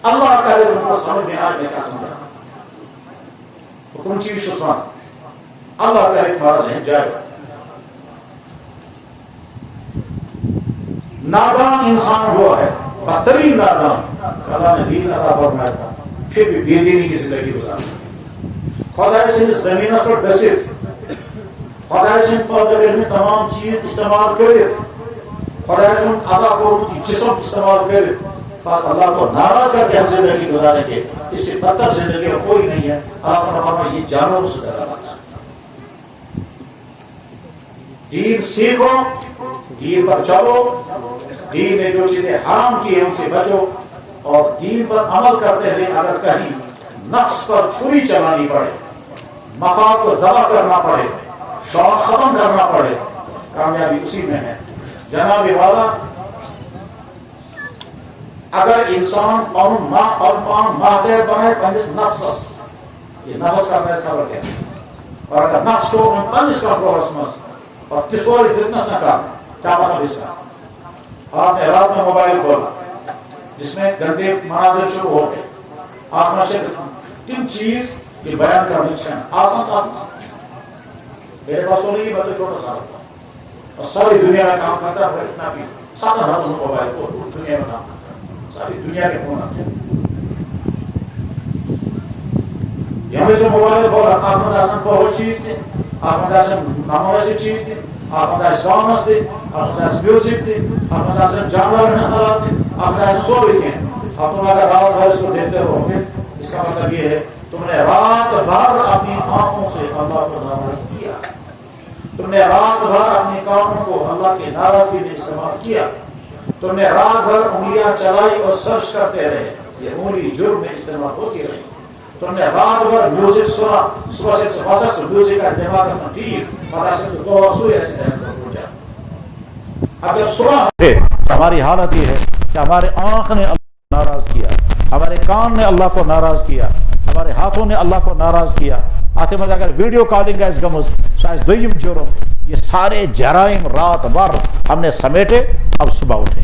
S1: اللہ کرے ان کو سمجھ میں آج میں کیا سمجھا حکم چیز شسمان اللہ کرے تمہارا ذہن جائے نادان انسان وہ ہے بدترین نادان اللہ نے دین عطا فرمایا تھا پھر بھی بے دینی کی زندگی گزارتا. خدا سندس زمین پر ڈسٹ خدا سند پٲدٕ کٔرمٕتۍ تمام چیز استعمال کٔرِتھ خدا سُنٛد عطا کوٚرمُت یہِ جسم استعمال کٔرِتھ پتہٕ اللہ کو ناراض کر کے ہم زندگی گزاریں گے. اس سے بدتر زندگی اور کوئی نہیں ہے. اللہ تعالیٰ فرمائے یہ جانوروں سے زیادہ بہتر. دین سیکھو, دین پر چلو, دین نے جو چیزیں حرام کی ہیں ان سے بچو, اور دین پر عمل کرتے ہوئے اگر کہیں نفس پر چھری چلانی پڑے, مفاد کو ذبح کرنا پڑے, شوق ختم کرنا پڑے, کامیابی اسی میں ہے. جناب والا اگر انسان پان ماتحت بنائے پنس نفسس, یہ نفس کا فیصلہ کیا ہے, اور اگر نفس کو پنس کنٹرولس مز اور کسوری دتنس نہ کر, کیا مطلب اس کا؟ آپ نے رات میں موبائل کھولا جس میں گندے مناظر شروع ہو گئے, آپ میں سے تین چیز یہ بیان کرنی چاہیے. آسان تھا میرے پاس تو نہیں, میں تو چھوٹا سا رہتا ہوں اور ساری دنیا میں کام کرتا ہے, اتنا بھی 7,000 موبائل کو دنیا میں کام کرتا ہے, ساری دنیا کے فون آتے ہیں. یہاں سے موبائل کھولا, آپ میں آسان بہت چیز تھے, آپ میں آسان نامناسب چیز تھی, آپ میں آسان ڈانس تھے, آپ میں آسان میوزک تھے, آپ میں آسان جانور حالات تھے, آپ میں آسان سو بھی ہیں. اب تم اگر رات بھر اس کو دیکھتے رہو گے, اس کا مطلب یہ ہے تم نے رات بھر اپنی آنکھوں سے اللہ کو ناراض کیا, تم نے رات بھر اپنے کاموں کو اللہ کے ناراضگی میں استعمال کیا, تم نے رات بھر انگلیاں چلائی اور سرچ کرتے رہے, یہ انگلی جرم میں استعمال ہوتی رہی. تم نے رات بھر میوزک سنا, صبح سے فسق سے میوزک کا دماغ اپنا ٹھیک پتا سے تو سوئے ایسے طرح ہو جائے. اب جب صبح ہماری حالت یہ ہے کہ ہمارے آنکھ نے اللہ کو ناراض کیا, ہمارے کان نے اللہ کو ناراض کیا, ہمارے ہاتھوں نے اللہ کو ناراض کیا. اتھ مز اگر ویڈیو کالنگ آس گمز سہ دویم جرم. یہ سارے جرائم رات بھر ہم نے سمیٹے, اب صبح اٹھے.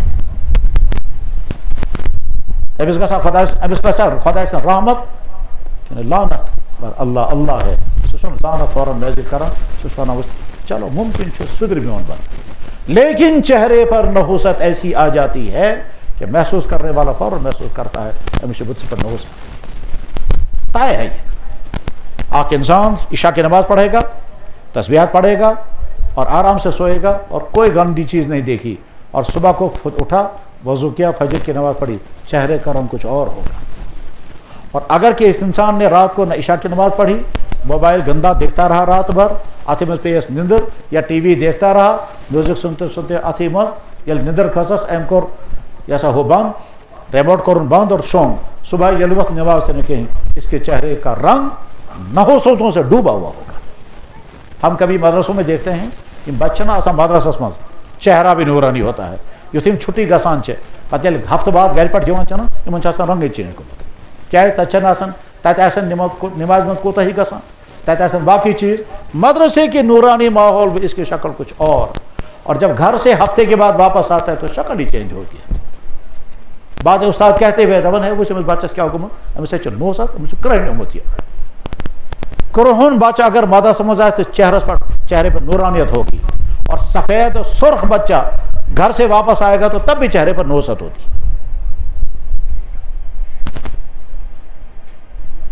S1: امس گژھا خدا, امس پسا خدا سن رحمت لعنت, پر اللہ اللہ ہے, سہ لعنت فوراً نازل کران, سہ ونان چلو ممکن سدھر میون بند. لیکن چہرے پر نحوست ایسی آ جاتی ہے کہ محسوس کرنے والا فوراً محسوس کرتا ہے امس بت پر نحوست طے ہے. یہ آک انسان عشاء کی نماز پڑھے گا, تسبیحات پڑھے گا اور آرام سے سوئے گا اور کوئی گندی چیز نہیں دیکھی, اور صبح کو اٹھا, وضو کیا, فجر کی نماز پڑھی, چہرے کا رنگ کچھ اور ہوگا. اور اگر کہ اس انسان نے رات کو عشاء کی نماز پڑھی, موبائل گندا دیکھتا رہا رات بھر, اتھ مز پیس نندر, یا ٹی وی دیکھتا رہا, میوزک سنتے سنتے اتھ مز یل نندر کھسس, ام کور یہ سا ہو بند, ریموٹ کورن بند اور شونگ, صبح یل وقت نماز تھی کہیں, اس کے چہرے کا رنگ نحوستوں سے ڈوبا ہوا ہوگا. ہم کبھی مدرسوں میں دیکھتے ہیں کہ بچہ آسان مدرسس مز چہرہ بھی نورانی ہوتا ہے, یتھ چھٹی گسان پتہ یل ہفتہ بعد گھر پہ چنان ان رنگے چینج گومت, کیا تتہ نماز مز کوتاہ ہی گسان, تتہ باقی چیز. مدرسے کی نورانی ماحول بھی اس کی شکل کچھ اور جب گھر سے ہفتے کے بعد واپس آتا ہے تو شکل ہی چینج ہوتی ہے. بعد استاد کہتے ہوئے دپان ہے وچ بچس کیا گومت, امس ہے نوسط, امس کرہن اومت. یہ کرہن بچہ اگر مدرسہ مز آئے تو چہرے پر نورانیت ہوگی, اور سفید اور سرخ بچہ گھر سے واپس آئے گا تو تب بھی چہرے پر نوسط ہوتی.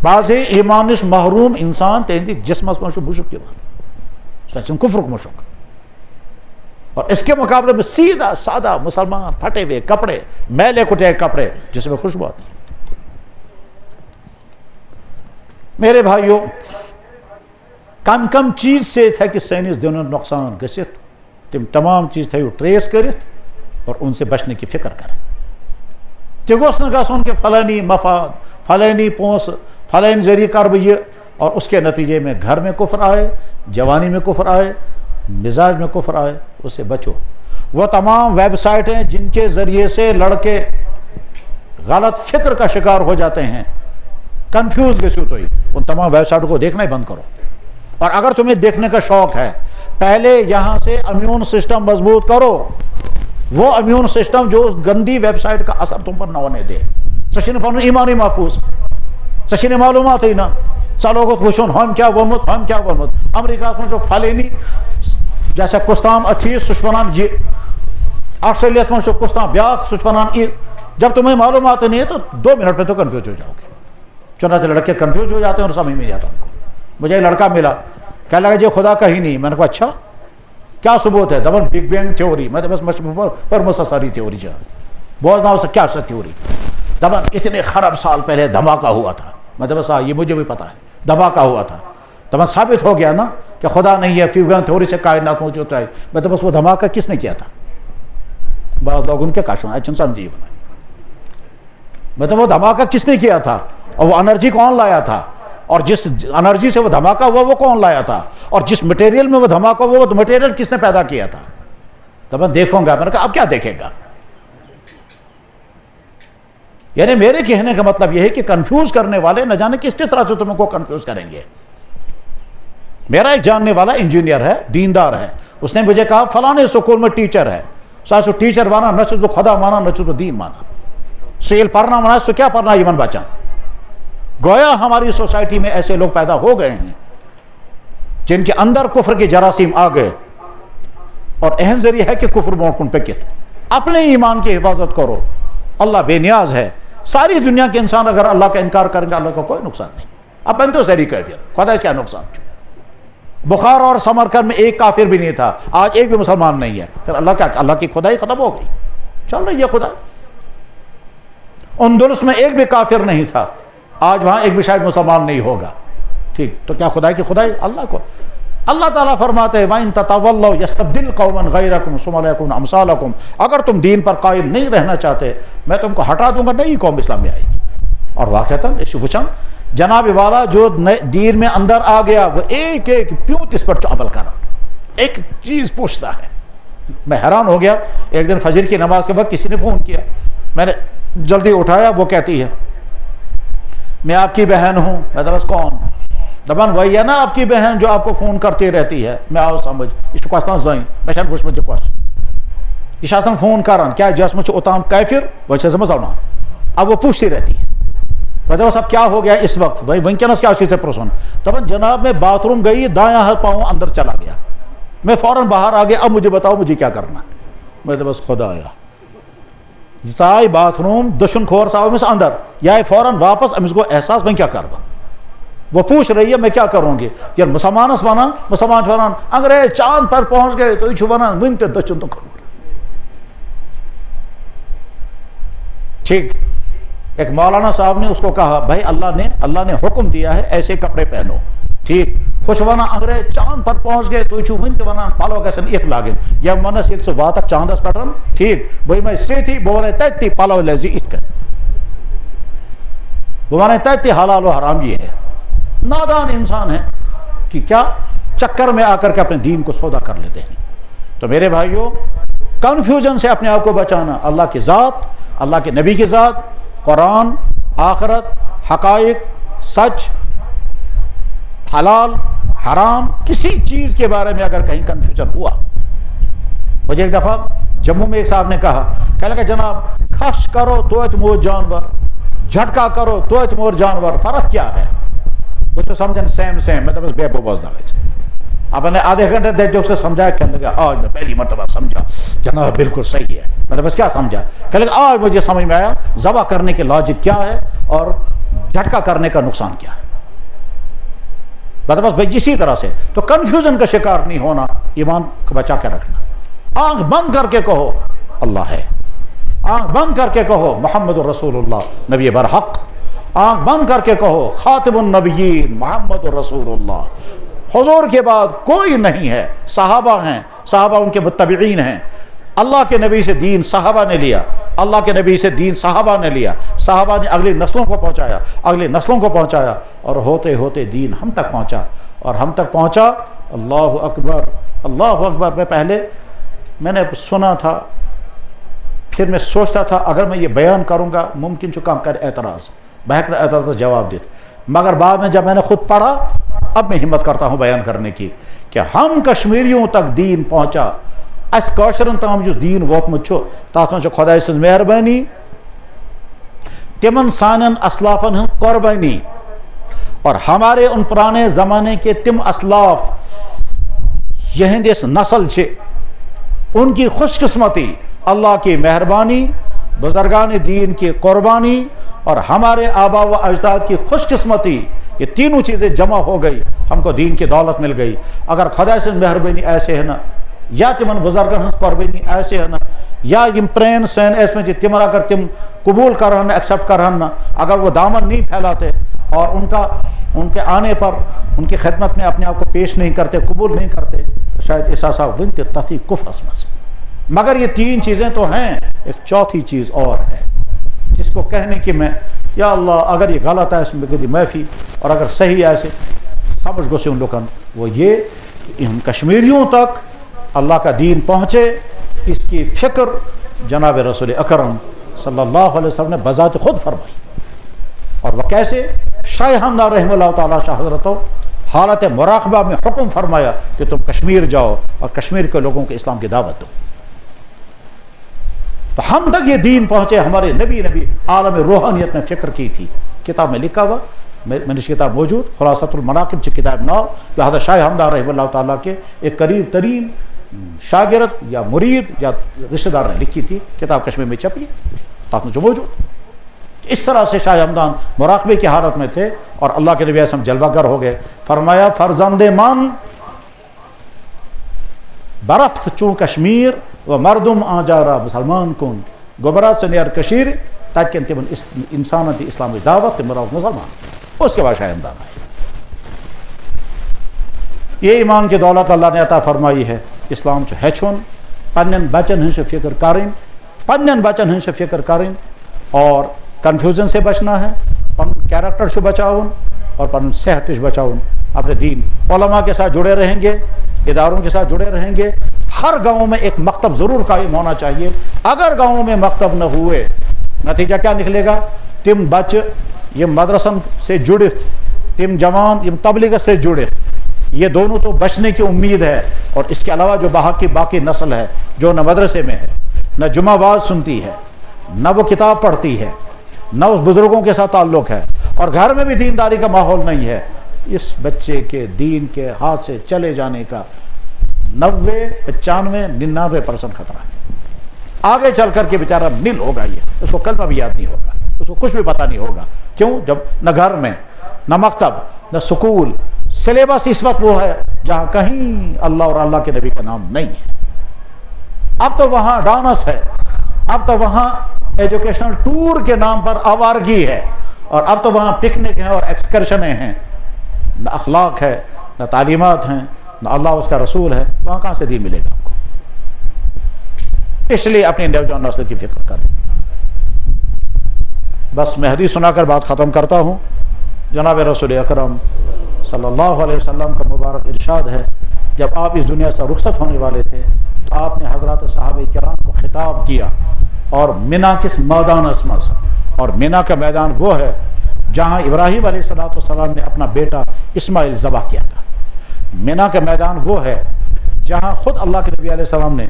S1: بعض ایمان نش محروم انسان تہندی جسمس مجھ مشک سہ کفرک مشک, اور اس کے مقابلے میں سیدھا سادہ مسلمان پھٹے ہوئے کپڑے, میلے کٹے کپڑے, جس میں خوشبو آتی. میرے بھائیوں, کم کم چیز سے تھا کہ سینس دنوں نقصان گھت, تم تمام چیز تھو ٹریس کرت اور ان سے بچنے کی فکر کریں. تہ گوس نہ گژھن کہ فلانی مفاد, فلانی پونس, فلانی ذریعہ کر بہ یہ, اور اس کے نتیجے میں گھر میں کفر آئے, جوانی میں کفر آئے, مزاج میں کفر آئے. اس سے بچو. وہ تمام ویب سائٹیں جن کے ذریعے سے لڑکے غلط فکر کا شکار ہو جاتے ہیں, کنفیوز گژھو تو ان تمام ویب سائٹوں کو دیکھنا ہی بند کرو. اور اگر تمہیں دیکھنے کا شوق ہے, پہلے یہاں سے امیون سسٹم مضبوط کرو, وہ امیون سسٹم جو اس گندی ویب سائٹ کا اثر تم پر نہ ہونے دے. ژھن پن ایمانی محفوظ, ژھن معلومات ہی نا, ثوگت وچن ہم کیا وومت, ہم کیا وومت. امریکہ مجھ فلانی جیسا کستام اتھی سہ ونان یہ, آسٹریلیا مجھ کستام بیاکھ سہ ونان یہ. جب تمہیں معلومات نہیں ہے تو 2 منٹ میں تو کنفیوز ہو جاؤ گے. چنانچہ لڑکے کنفیوز ہو جاتے ہیں اور سمجھ میں نہیں آتا ان کو. مجھے ایک لڑکا ملا, کہنے لگا جی خدا کا ہی نہیں. میں نے کہا اچھا کیا ثبوت ہے؟ دبن بگ بینگ تھیوری. میں بس پر مساری تھیوری جان بہت نہ ہو سکتا کیا تھیوری. دبن اتنے خراب سال پہلے دھماکہ ہوا تھا. میں بس یہ مجھے بھی پتا ہے دھماکہ ہوا تھا. دبن ثابت ہو گیا نا کہ خدا نہیں ہے, بگ بینگ تھیوری سے کائنات موجود ہے. میں بس وہ دھماکہ کس نے کیا تھا؟ بعض لوگ ان کے کاشن اچھا سمجھیے. وہ دھماکہ کس نے کیا تھا اور وہ انرجی کون لایا تھا, اور جس انرجی سے وہ دھماکہ ہوا وہ کون لایا تھا, اور جس مٹیریل میں وہ دھماکہ ہوا وہ مٹیریل کس نے پیدا کیا تھا. تو میں دیکھوں گا. میں نے کہا اب کیا دیکھے گا؟ یعنی میرے کہنے کا مطلب یہ ہے کہ کنفیوز کرنے والے نہ جانے کس طرح سے تمہیں کو کنفیوز کریں گے. میرا ایک جاننے والا انجینئر ہے, دیندار ہے, اس نے مجھے کہا فلانے سکول میں ٹیچر ہے. سو ٹیچر مانا نہ تو خدا مانا نہ تو دین مانا. سیل پڑھنا مانا سو کیا پڑھنا ایمن بچا. گویا ہماری سوسائٹی میں ایسے لوگ پیدا ہو گئے ہیں جن کے اندر کفر کے جراثیم آ گئے, اور اہم ذریعہ ہے کہ کفر موڑ کن پکت. اپنے ایمان کی حفاظت کرو, اللہ بے نیاز ہے. ساری دنیا کے انسان اگر اللہ کا انکار کریں گے اللہ کا کوئی نقصان نہیں. اب بنتے سری کافر خدا کیا نقصان. بخار اور سمرقند میں ایک کافر بھی نہیں تھا, آج ایک بھی مسلمان نہیں ہے. پھر اللہ کیا, اللہ کی خدائی ختم ہو گئی, چل رہی ہے خدا. اندلس میں ایک بھی کافر نہیں تھا, آج وہاں ایک بھی شاید مسلمان نہیں ہوگا. ٹھیک, تو کیا خدائی کی خدائی اللہ کو. اللہ تعالیٰ فرماتے ہیں وَإِن تَتَوَلَّوْا يَسْتَبْدِلْ قَوْمًا غَيْرَكُمْ ثُمَّ لَا يَكُونُوا أَمْثَالَكُمْ. اگر تم دین پر قائم نہیں رہنا چاہتے میں تم کو ہٹا دوں گا, نئی قوم اسلام میں آئے گی. اور واقعتاً اس وچن جناب والا جو دین میں اندر آ گیا وہ ایک ایک پیوت اس پر عمل کرا, ایک چیز پوچھتا ہے. میں حیران ہو گیا. ایک دن فجر کی نماز کے وقت کسی نے فون کیا, میں نے جلدی اٹھایا. وہ کہتی ہے میں آپ کی بہن ہوں. میں تو بس کون؟ دبن وہی ہے نا آپ کی بہن جو آپ کو فون کرتی رہتی ہے. میں آؤ سمجھ اس کو کہتا ہوں زائیں میں شاید پوچھ مجھے کوش یہ شاستان فون کران کیا جس مجھے اوتام کافر وہ سے مسلمان. اب وہ پوچھتی رہتی ہے بتا صاحب کیا ہو گیا اس وقت, وہی ونکینس کیا چیز ہے پرسن. دبن جناب میں باتھ روم گئی, دایاں ہاتھ پاؤں اندر چلا گیا. میں فوراً باہر آ گیا, اب مجھے بتاؤ مجھے کیا کرنا. میں تو بس خدا آیا سائے باتھ روم دشن کھور صاحب میں سے اندر یا فوراً واپس امس کو احساس میں کیا کروں. وہ پوچھ رہی ہے میں کیا کروں گی. یار مسلمان ونان مسلمان ونان انگریز چاند پر پہنچ گئے تو یہ ونان ون تے دشن تو کھور. ٹھیک, ایک مولانا صاحب نے اس کو کہا بھائی اللہ نے حکم دیا ہے ایسے کپڑے پہنو. ٹھیک, خوش ونا انگریز چاند پر پہنچ گئے تو یہ ون تے ونان پالو گسن ایک لاگن یا منس ایک سے واتک چاندس پٹن. ٹھیک, بھائی میں سے تھی بولے تتی پالو لذی ات کر بولے تتی حلال و حرام یہ ہے. نادان انسان ہے کہ کیا چکر میں آ کر کے اپنے دین کو سودا کر لیتے ہیں. تو میرے بھائیوں کنفیوژن سے اپنے آپ کو بچانا, اللہ کی ذات, اللہ کے نبی کی ذات, قرآن, آخرت, حقائق, سچ, حلال, حرام, کسی چیز کے بارے میں اگر کہیں کنفیوژن ہوا. مجھے ایک دفعہ جموں میں ایک صاحب نے کہا, کہنے لگا جناب خش کرو تو مور جانور, جھٹکا کرو تو مور جانور, فرق کیا ہے؟ اس کو سمجھن سیم. میں تو بس بے بوز نہ ویسے اب نے آدھے گھنٹے دے جو اس کو سمجھایا. کہنے لگا آج میں پہلی مرتبہ سمجھا جناب بالکل صحیح ہے. میں نے بس کیا سمجھا؟ کہنے لگا آج مجھے سمجھ میں آیا ذبح کرنے کے لاجک کیا ہے اور جھٹکا کرنے کا نقصان کیا ہے. بس بھائی اسی طرح سے تو کنفیوژن کا شکار نہیں ہونا, ایمان کو بچا کے رکھنا. آنکھ بند کر کے کہو اللہ ہے, آنکھ بند کر کے کہو محمد الرسول اللہ نبی برحق, آنکھ بند کر کے کہو خاتم النبیین محمد الرسول اللہ. حضور کے بعد کوئی نہیں ہے, صحابہ ہیں, صحابہ ان کے متبعین ہیں. اللہ کے نبی سے دین صحابہ نے لیا, اللہ کے نبی سے دین صحابہ نے لیا, صحابہ نے اگلی نسلوں کو پہنچایا, اگلی نسلوں کو پہنچایا, اور ہوتے ہوتے دین ہم تک پہنچا, اور ہم تک پہنچا. اللہ اکبر اللہ اکبر. میں نے سنا تھا, پھر میں سوچتا تھا اگر میں یہ بیان کروں گا ممکن چکا کر اعتراض بہکر اعتراض جواب دیتے, مگر بعد میں جب میں نے خود پڑھا اب میں ہمت کرتا ہوں بیان کرنے کی کہ ہم کشمیریوں تک دین پہنچا. اس کاشرن تام جس دین ووتمت چھو تات من چھ خدای سن مہربانی, تمن سانن اسلافن ہن قربانی, اور ہمارے ان پرانے زمانے کے تم اسلاف یہند اس نسل چھے ان کی خوش قسمتی, اللہ کی مہربانی, بزرگان دین کی قربانی, اور ہمارے آبا و اجداد کی خوش قسمتی، یہ تینوں چیزیں جمع ہو گئی، ہم کو دین کی دولت مل گئی. اگر خدا سے مہربانی ایسے ہے نا، یا تمن بزرگن ہن قربانی ایسے ہے نا، یا یم پرین سین اس میں تمن اگر تم قبول کرہن ایکسیپٹ کرہن نا، اگر وہ دامن نہیں پھیلاتے اور ان کے آنے پر ان کی خدمت میں اپنے آپ کو پیش نہیں کرتے، قبول نہیں کرتے، شاید احساسا ونت تحتی کفر اسمس. مگر یہ تین چیزیں تو ہیں، ایک چوتھی چیز اور ہے جس کو کہنے کی میں یا اللہ اگر یہ غلط ہے اس میں کدی معافی، اور اگر صحیح ہے ایسے سمجھ گو سے ان لوگن، وہ یہ کہ ان کشمیریوں تک اللہ کا دین پہنچے، اس کی فکر جناب رسول اکرم صلی اللہ علیہ وسلم نے بذات خود فرمائی. اور وہ کیسے؟ شاہ حمدان رحمہ اللہ تعالیٰ شاہ حضرت حالت مراقبہ میں حکم فرمایا کہ تم کشمیر جاؤ اور کشمیر کے لوگوں کو اسلام کی دعوت دو. تو ہم تک یہ دین پہنچے، ہمارے نبی عالم روحانیت نے فکر کی تھی. کتاب میں لکھا ہوا، میں نے کتاب موجود، خلاصۃ المناقب کی کتاب ناؤ، جو حضرت شاہ حمدان رحمہ اللہ تعالیٰ کے ایک قریب ترین شاگرد یا مرید یا رشتہ دار نے لکھی تھی، کتاب کشمیر میں چھپی تاکہ جو موجود. اس طرح سے شاہ حمدان مراقبے کی حالت میں تھے اور اللہ کے نبی اعظم جلوہ گر ہو گئے. فرمایا فرزند من برفت چون کشمیر و مردم آجارا مسلمان کن گبرات سے نیر کشیر تاکہ تمن انسانت اسلامی دعوت مرا مسلمان. اس کے بعد شاہ حمدان آئے. یہ ایمان کی دولت اللہ نے عطا فرمائی ہے. اسلام چھ ہیچون پنن بچن ہن سے فکر کریں، پنن بچن ہن سے فکر کریں، اور کنفیوژن سے بچنا ہے، پن کیریکٹر سے بچاؤن اور پن صحت سے بچاؤن. اپنے دین علماء کے ساتھ جڑے رہیں گے، اداروں کے ساتھ جڑے رہیں گے. ہر گاؤں میں ایک مکتب ضرور قائم ہونا چاہیے. اگر گاؤں میں مکتب نہ ہوئے نتیجہ کیا نکلے گا؟ تم بچ یہ مدرسن سے جڑے، تم جوان یہ تبلیغ سے جڑے، یہ دونوں تو بچنے کی امید ہے. اور اس کے علاوہ جو باقی نسل ہے جو نہ مدرسے میں ہے، نہ جمعہ باز سنتی ہے، نہ وہ کتاب پڑھتی ہے، نہ اس بزرگوں کے ساتھ تعلق ہے، اور گھر میں بھی دینداری کا ماحول نہیں ہے، اس بچے کے دین کے ہاتھ سے چلے جانے کا 90-95-99% خطرہ ہے. آگے چل کر کے بیچارہ نل ہوگا، یہ اس کو کلمہ بھی یاد نہیں ہوگا، اس کو کچھ بھی پتہ نہیں ہوگا. کیوں؟ جب نہ گھر میں، نہ مکتب، نہ سکول، سلیبس اس وقت وہ ہے جہاں کہیں اللہ اور اللہ کے نبی کا نام نہیں ہے. اب تو وہاں ڈانس ہے، اب تو وہاں ایجوکیشنل ٹور کے نام پر آوارگی ہے، اور اب تو وہاں پکنک ہیں اور ایکسکرشنیں ہیں. نہ اخلاق ہے، نہ تعلیمات ہیں، نہ اللہ اس کا رسول ہے. وہاں کہاں سے دین ملے گا آپ کو؟ اس لیے اپنی نوجوان نسل کی فکر کریں. بس میں حدیث سنا کر بات ختم کرتا ہوں. جناب رسول اکرم صلی اللہ علیہ وسلم کا مبارک ارشاد ہے، جب آپ اس دنیا سے رخصت ہونے والے تھے تو آپ نے حضرات صحابہ کرام کو خطاب کیا، اور مینا کس میدان اسمس، اور مینا کا میدان وہ ہے جہاں ابراہیم علیہ السلام نے اپنا بیٹا اسماعیل ذبح کیا تھا. مینا کا میدان وہ ہے جہاں خود اللہ کے نبی علیہ السلام نے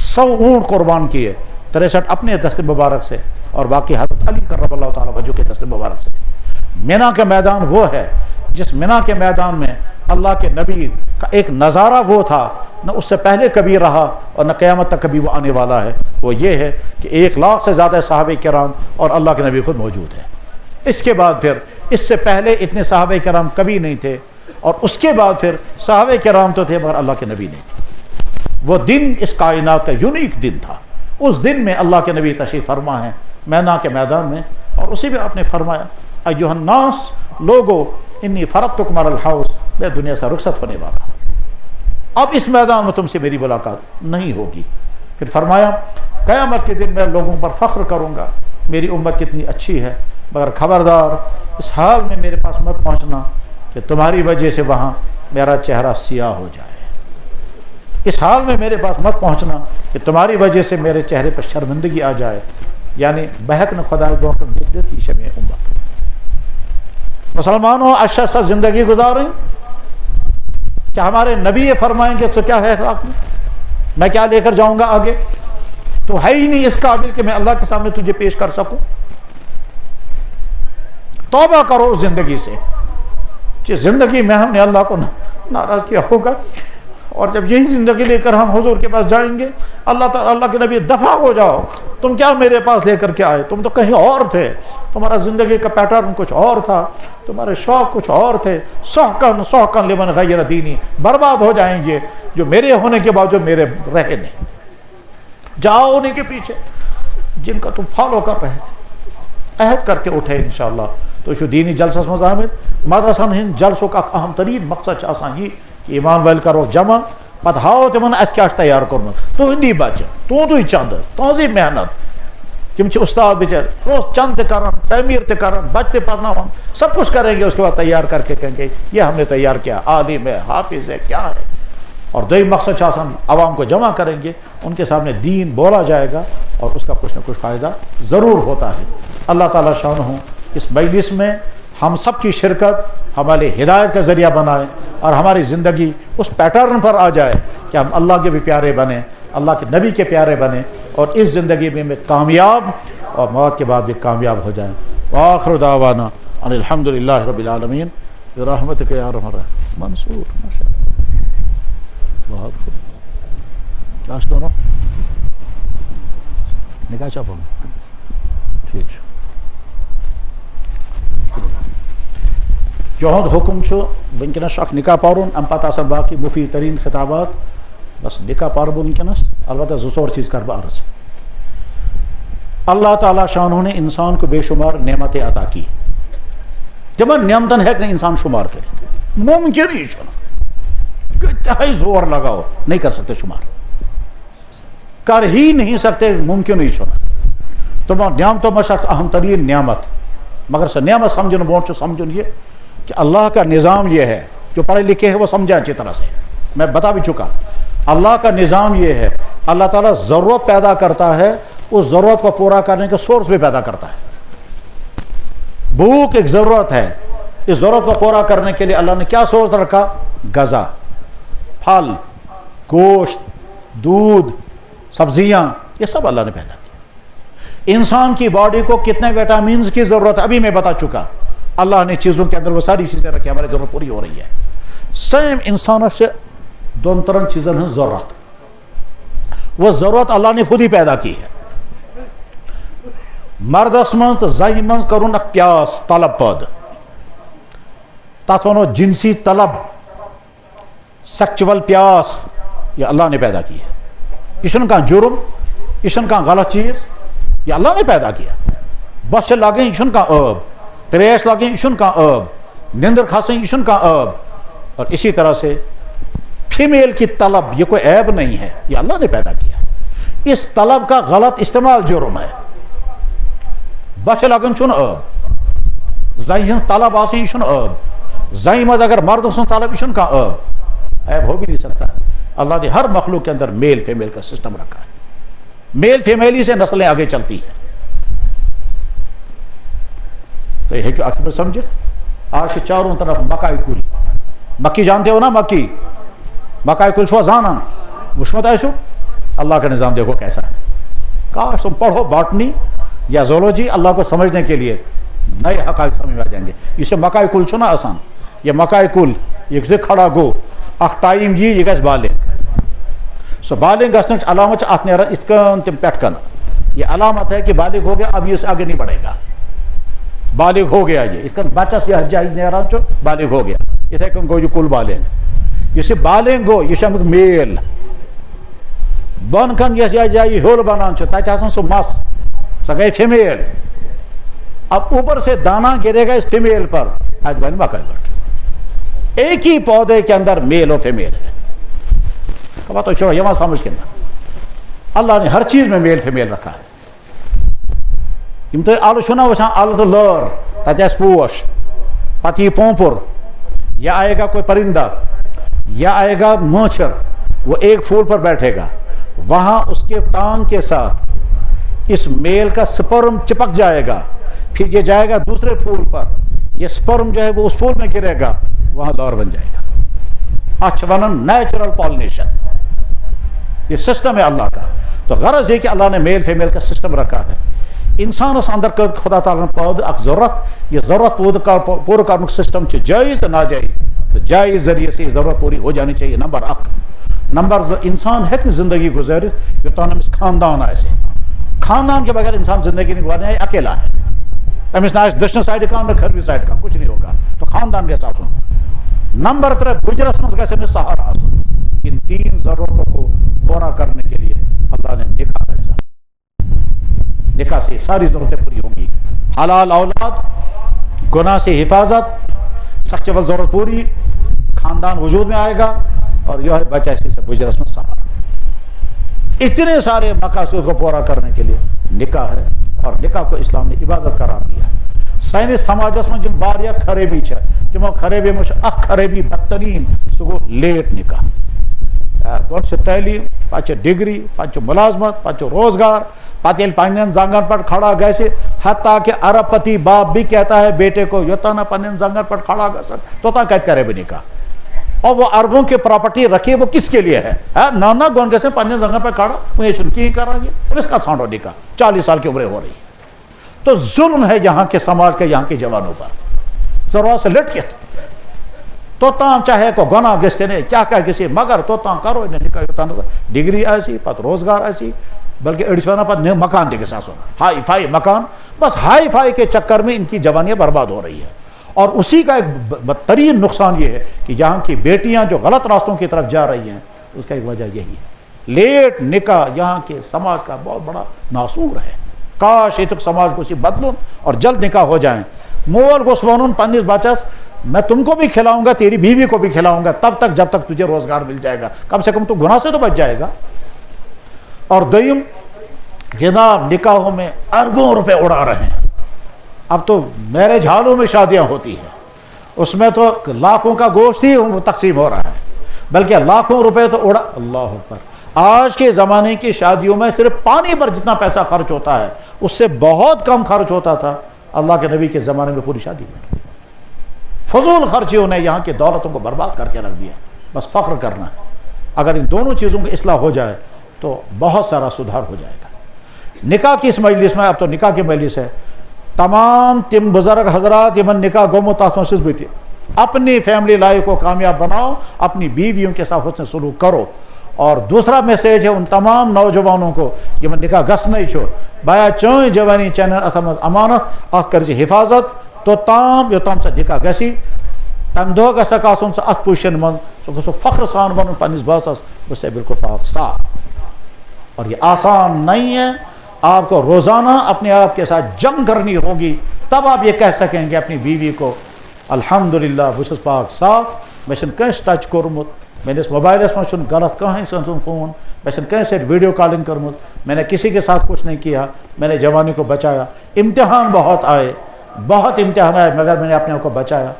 S1: 100 اونٹ قربان کیے، 63 اپنے دست مبارک سے اور باقی حضرت علی کرم اللہ تعالیٰ وجہ کے دست مبارک سے. مینا کا میدان وہ ہے جس مینا کے میدان میں اللہ کے نبی کا ایک نظارہ وہ تھا، نہ اس سے پہلے کبھی رہا اور نہ قیامت تک کبھی وہ آنے والا ہے. وہ یہ ہے کہ 1 لاکھ سے زیادہ صحابہ کرام اور اللہ کے نبی خود موجود ہیں. اس کے بعد پھر اس سے پہلے اتنے صحابہ کرام کبھی نہیں تھے، اور اس کے بعد پھر صحابہ کرام تو تھے مگر اللہ کے نبی نہیں تھے. وہ دن اس کائنات کا یونیک دن تھا. اس دن میں اللہ کے نبی تشریف فرما ہے مینا کے میدان میں، اور اسی میں آپ نے فرمایا ایھا الناس، لوگو انی فرضتکم علی الحوض، میں دنیا سے رخصت ہونے والا ہوں، اب اس میدان میں تم سے میری ملاقات نہیں ہوگی. پھر فرمایا قیامت کے دن میں لوگوں پر فخر کروں گا میری امت کتنی اچھی ہے، مگر خبردار اس حال میں میرے پاس مت پہنچنا کہ تمہاری وجہ سے وہاں میرا چہرہ سیاہ ہو جائے. اس حال میں میرے پاس مت پہنچنا کہ تمہاری وجہ سے میرے چہرے پر شرمندگی آ جائے. یعنی بہک نہ خدا دعا کر دیتی شمع امت. مسلمانوں اچھا سا زندگی گزاریں، کیا ہمارے نبی یہ فرمائیں گے تو کیا ہے اخلاق میں کیا لے کر جاؤں گا آگے؟ تو ہے ہی نہیں اس قابل کہ میں اللہ کے سامنے تجھے پیش کر سکوں. توبہ کرو زندگی سے کہ زندگی میں ہم نے اللہ کو ناراض کیا ہوگا، اور جب یہی زندگی لے کر ہم حضور کے پاس جائیں گے، اللہ کے نبی دفع ہو جاؤ، تم کیا میرے پاس لے کر کے آئے، تم تو کہیں اور تھے، تمہارا زندگی کا پیٹرن کچھ اور تھا، تمہارے شوق کچھ اور تھے، سحقاً لمن غیر دینی، برباد ہو جائیں گے جو میرے ہونے کے باوجود میرے رہے نہیں۔ جاؤ انہیں کے پیچھے جن کا تم فالو کر رہے تھے، عہد کر کے اٹھے انشاءاللہ۔ تو شو دینی جلسس مز آمد مدرسن ہند جلسوں کا اہم ترین مقصد آسان یہ کہ ایمان ویل کرو جمع، پتہ ہاؤ تمن اس کیا تیار کورمت، تہندی بچہ تہندی چند تہذی محنت، تم استاد بچار روز چند کران، تعمیر کران، بچے پڑھناوان، سب کچھ کریں گے، اس کے بعد تیار کر کے کہیں گے یہ ہم نے تیار کیا، عالم ہے، حافظ ہے، کیا ہے۔ اور دوسری مقصد آسان عوام کو جمع کریں گے، ان کے سامنے دین بولا جائے گا اور اس کا کچھ نہ کچھ فائدہ ضرور ہوتا ہے۔ اللہ تعالیٰ شانہ اس مجلس میں ہم سب کی شرکت ہمارے ہدایت کا ذریعہ بنائے اور ہماری زندگی اس پیٹرن پر آ جائے کہ ہم اللہ کے بھی پیارے بنیں، اللہ کے نبی کے پیارے بنیں، اور اس زندگی میں کامیاب اور موت کے بعد بھی کامیاب ہو جائیں۔ وآخر دعوانا ان الحمدللہ رب العالمین برحمتک یا ارحم الراحمین۔ منصور ماشاء اللہ بہت خوب، کلاس کرو نکاح چاپ ہو ٹھیک ہے۔ جہد حکم ونکس اخ نکاح پرن، ام پتہ آسان باقی مفید ترین خطابات، بس نکاح پرو ونکس، البتہ زٕ ژور چیز کر بہ عرض۔ اللہ تعالیٰ شانہ نے انسان کو بے شمار نعمتیں عطا کی، جمن نعمتن ہیک انسان شمار کرت، ممکن ہی چھنا، کتنا زور لگاؤ نہیں کر سکتے شمار، کر ہی نہیں سکتے، ممکن ہی چھنا۔ تو نعمتوں میں اہم ترین نعمت، مگر سر نعمت سمجھن برونٹھ سمجھن یہ کہ اللہ کا نظام یہ ہے، جو پڑھے لکھے ہیں وہ سمجھا اچھی طرح سے، میں بتا بھی چکا، اللہ کا نظام یہ ہے، اللہ تعالیٰ ضرورت پیدا کرتا ہے، اس ضرورت کو پورا کرنے کا سورس بھی پیدا کرتا ہے۔ بھوک ایک ضرورت ہے، اس ضرورت کو پورا کرنے کے لیے اللہ نے کیا سورس رکھا؟ غذا، پھل، گوشت، دودھ، سبزیاں، یہ سب اللہ نے پیدا کیا۔ انسان کی باڈی کو کتنے وٹامنز کی ضرورت ہے ابھی میں بتا چکا، اللہ نے چیزوں کے اندر وہ ساری چیزیں رکھی، ہماری ضرورت پوری ہو رہی ہے۔ سیم انسان سے دون ترن چیزن ہن ضرورت، وہ ضرورت اللہ نے خود ہی پیدا کی ہے۔ مردس من تو زنہِ من کرن اک پیاس طلب پد، تس ونو جنسی طلب، سیکچول پیاس، یہ اللہ نے پیدا کی ہے۔ یہ چھنہ کانٛہہ جرم، یہ چھنہ کانٛہہ غلط چیز، یہ اللہ نے پیدا کیا۔ بس لگیں یہ چھنہ کانٛہہ عٲب، تریش لگیں یہ چھنہ کانٛہہ عٲب، نیندر کھسیں یہ چھنہ کانٛہہ عٲب۔ اور اسی طرح سے فیمیل کی طلب یہ کوئی عیب نہیں ہے، یہ اللہ نے پیدا کیا۔ اس طلب کا غلط استعمال جرم ہے۔ بچ لگن چھن عٲب، زنہِ ہنز طلب آسیں یہ چھن عٲب، زنہِ مز اگر مرد سن طلب یہ چھن کانٛہہ عٲب، عیب ہو بھی نہیں سکتا۔ اللہ نے ہر مخلوق کے اندر میل فیمیل کا سسٹم رکھا ہے، میل فیمیلی سے نسلیں آگے چلتی ہیں۔ تو یہ کہ اکبر سمجھت، آج چاروں طرف مکائی کل، مکی جانتے ہو نا، مکائی کل چھو زانان، وشمت ایسو، اللہ کا نظام دیکھو کیسا ہے۔ کاش تم پڑھو باٹنی یا زولوجی اللہ کو سمجھنے کے لیے، نئے حقائق سمجھ میں آ جائیں گے۔ اسے مکائی کل چھو نا آسان، یہ مکائی کل یہ کھڑا گو اخ ٹائم یہ گھس بالغ، سو بالغ گھنچ علامت ات نیران ات کن تم پٹ کن، یہ علامت ہے کہ بالغ ہو گیا، اب یہ آگے نہیں بڑھے گا، بالغ ہو گیا یہ، اس کن بچس یہ جائز نیران چھو بالغ ہو گیا، اتھے کن گو یہ کل بالغ، یہ بالغ گو یہ امیک میل، بن کن یس جائے ہیول بنان چھو تتہ آسان سو مس، سو گئی فیمیل، اب اوپر سے دانا گرے گا اس فیمیل پر، ات بن مکائی گٹ۔ ایک ہی پودے کے اندر میل و فیمیل ہے، بات تو یہاں سمجھ کے نا، اللہ نے ہر چیز میں میل فیمیل رکھا ہے۔ تو آلو چھنا وچھان آلو تو لر، تتہ آس پوش، پتہ یہ پونپر، یا آئے گا کوئی پرندہ، یا آئے گا مچھر، وہ ایک پھول پر بیٹھے گا، وہاں اس کے ٹانگ کے ساتھ اس میل کا سپرم چپک جائے گا، پھر یہ جائے گا دوسرے پھول پر، یہ سپرم جو ہے وہ اس پھول میں گرے گا، وہاں لور بن جائے گا۔ اچھا ونن نیچرل پالینیشن، یہ سسٹم ہے اللہ کا۔ تو غرض یہ کہ اللہ نے میل فیمیل کا سسٹم رکھا ہے۔ انسان اس اندر خدا تعالیٰ نے پود اک ضرورت، یہ ضرورت پورا کرنے سسٹم جائز تو ناجائز، تو جائز ذریعے سے یہ ضرورت پوری ہو جانی چاہیے۔ نمبر 1 نمبر انسان ہیٚکہِ نہٕ زندگی گزٲرِتھ یوٚتام أمِس خاندان آسہِ خاندان کے بغیر انسان زندگی نہیں گزارنا ہے اکیلا ہے أمِس نہ آسہِ دٔچھنہِ سایڈٕ کانٛہہ نہ کھٔربہِ سایڈٕ کانٛہہ کچھ نہیں ہوگا تو خاندان گژھِ آسُن نمبر 3 بُجرس منٛز گژھِ أمِس سہارا آسُن ان 3 ضرورتوں کو پورا کرنے کے لیے اللہ نے نکاح بھیجا نکاح سے ساری ضرورتیں پوری ہوں گی حلال اولاد گناہ سے حفاظت سیکچول ضرورت پوری خاندان وجود میں آئے گا اور یہ ہے بچہ اسی سے بجرس میں سہارا اتنے سارے مقاصد کو پورا کرنے کے لیے نکاح ہے اور نکاح کو اسلام نے عبادت قرار دیا ہے سانس سماجس من جم واریاہ خرابی تمو خرابی من اخ خرابی بدترین سہ گو لیٹ نکاح گۄڈٕ تعلیم پتہ ڈگری پتہ ملازمت پتہ روزگار پتہ ییٚلہِ پننٮ۪ن زنگن پر کھڑا گژھِ حتیٰ کہ ارب پتی باپ بھی کہتا ہے بیٹے کو یوتاں نہ پننٮ۪ن زنگن پر کھڑا گژھن توتاں کتہِ کرے بہٕ نکاح اور وہ اربوں کی پراپرٹی رکھیے وہ کس کے لیے ہے نانا گون گژھِ پننٮ۪ن زنگن پر کھڑا وہ یہ چھُنہٕ کِہیٖنۍ کران یہ أمِس کتھ ژھانڈو نکاح 40 سال کی عمریں ہو رہی ہے تو ظلم ہے یہاں کے سماج کے یہاں کے جوانوں پر ضرورت سے لٹکت توتام چاہے کو گناہ گژھِ کیا گژھِ مگر توتام کرو نکاح یوتاں ڈگری آسی پتہ روزگار آسی بلکہ أڑۍ چھِ وَنان پتہٕ مکان تہِ گژھِ آسُن ہائی فائی مکان بس ہائی فائی کے چکر میں ان کی جوانیاں برباد ہو رہی ہے اور اسی کا ایک بدترین نقصان یہ ہے کہ یہاں کی بیٹیاں جو غلط راستوں کی طرف جا رہی ہیں اس کا ایک وجہ یہی ہے لیٹ نکاح یہاں کے سماج کا بہت بڑا ناسور ہے کاش یہ سماج کو اسی بدلون اور جلد نکاح ہو جائیں مول گوٚژھ وَنُن پننس بچس میں تم کو بھی کھلاؤں گا تیری بیوی کو بھی کھلاؤں گا تب تک جب تک تجھے روزگار مل جائے گا کم سے کم تو گناہ سے تو بچ جائے گا اور دویم جناب نکاحوں میں اربوں روپے اڑا رہے ہیں اب تو میرج ہالوں میں شادیاں ہوتی ہیں اس میں تو لاکھوں کا گوشت ہی تقسیم ہو رہا ہے بلکہ لاکھوں روپے تو اڑا اللہ اکبر آج کے زمانے کی شادیوں میں صرف پانی پر جتنا پیسہ خرچ ہوتا ہے اس سے بہت کم خرچ ہوتا تھا اللہ کے نبی کے زمانے میں پوری شادی میں فضول خرچیوں نے یہاں کی دولتوں کو برباد کر کے رکھ دیا بس فخر کرنا ہے اگر ان دونوں چیزوں کی اصلاح ہو جائے تو بہت سارا سدھار ہو جائے گا نکاح کی اس مجلس میں اب تو نکاح کی مجلس ہے تمام تم بزرگ حضرات یمن نکاح گومت تات منٛز چھُس بہٕ تہِ اپنی فیملی لائف کو کامیاب بناؤ اپنی بیویوں کے ساتھ حسن سلوک کرو اور دوسرا میسیج ہے ان تمام نوجوانوں کو یمن نکاح گژھنٕے چھُ بایا چٲنۍ جوانی چانٮ۪ن اتھن منٛز امانت اتھ کٔرۍ زِ حفاظت توٚتام یوٚتام ژےٚ نکاح گژھی تمہِ دۄہ گژھکھ آسُن ژٕ اتھ پوزیشن منٛز ژٕ گوٚژھکھ فخر سان ونُن پننس بٲژس بہٕ چھُسے بالکل پاک صاف اور یہ آسان نہیں ہے آپ کو روزانہ اپنے آپ کے ساتھ جنگ کرنی ہوگی تب آپ یہ کہہ سکیں گے اپنی بیوی کو الحمدللہ بہٕ چھُس پاک صاف مےٚ چھُنہٕ کٲنٛسہِ ٹچ کوٚرمُت میٲنِس موبائلس منٛز چھُنہٕ غلط کٕہٕنۍ سٕنٛز فون میں چھُنہٕ کٲنٛسہِ سۭتۍ ویڈیو کالنگ کٔرمٕژ میں نے کسی کے ساتھ کچھ نہیں کیا میں نے جوانی کو بچایا امتحان بہت آئے بہت امتحان آئے مگر میں نے اپنے آپ کو بچایا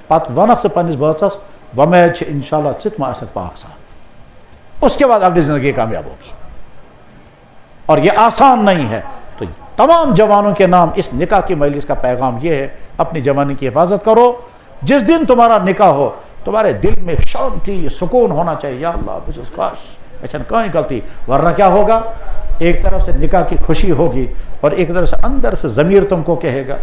S1: پتہٕ وَنکھ ژٕ پننس بٲژس وۄمید چھِ انشاءاللہ ژٕ تہِ ما آسکھ پاک صاف اس کے بعد اگلی زندگی کامیاب ہوگی اور یہ آسان نہیں ہے تو تمام جوانوں کے نام اس نکاح کی مجلس کا پیغام یہ ہے اپنی جوانی کی حفاظت کرو جس دن تمہارا نکاح ہو تمہارے دل میں شانتی سکون ہونا چاہیے یا اللہ بہٕ چھُس کاش مےٚ چھنہٕ کٕہٕنۍ غلطی ورنہ کیا ہوگا ایک طرف سے نکاح کی خوشی ہوگی اور ایک طرف سے اندر سے ضمیر تم کو کہے گا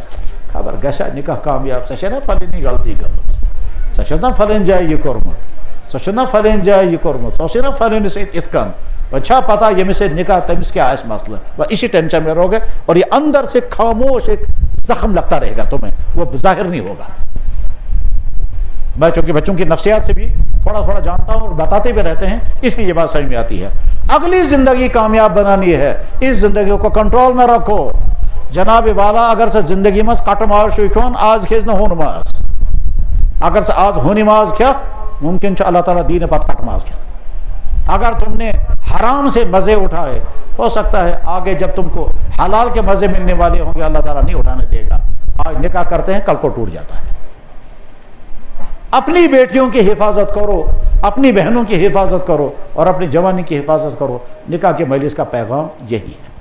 S1: خبر گژھیا نکاح کامیاب سۄ چھےٚ نا فلٲنی غلطی گٔمٕژ سۄ چھےٚ نا فلٲنۍ جایہِ یہِ کوٚرمُت سۄ چھےٚ نا فلٲنۍ جایہِ یہِ کوٚرمُت سۄ اوسُے نا فلٲنِس سۭتۍ یِتھ کٔنۍ چھا پتا ییٚمِس سۭتۍ نکاح تٔمِس کیا آسہِ مسئلہ وہ اسی ٹینشن میں رہو گے اور یہ اندر سے خاموش ایک زخم لگتا رہے گا تمہیں وہ ظاہر نہیں ہوگا میں چونکہ بچوں کی نفسیات سے بھی تھوڑا تھوڑا جانتا ہوں اور بتاتے بھی رہتے ہیں اس لیے یہ بات سمجھ میں آتی ہے اگلی زندگی کامیاب بنانی ہے اس زندگی کو کنٹرول میں رکھو جناب والا اگر سے زندگی میں کٹ ماز چھُ کھیوٚن آز کھیٚیہِ نہٕ ہُن ماز اگر سے آز ہونی ماز کھیٚکھ ممکن چھُ اللہ تعالیٰ دی نہٕ پتہٕ کٹ ماز کھیٚنہٕ اگر تم نے حرام سے مزے اٹھائے ہو سکتا ہے آگے جب تم کو حلال کے مزے ملنے والے ہوں گے اللہ تعالیٰ نہیں اٹھانے دے گا آج نکاح کرتے ہیں کل کو ٹوٹ جاتا ہے اپنی بیٹیوں کی حفاظت کرو اپنی بہنوں کی حفاظت کرو اور اپنی جوانی کی حفاظت کرو نکاح کے مجلس کا پیغام یہی ہے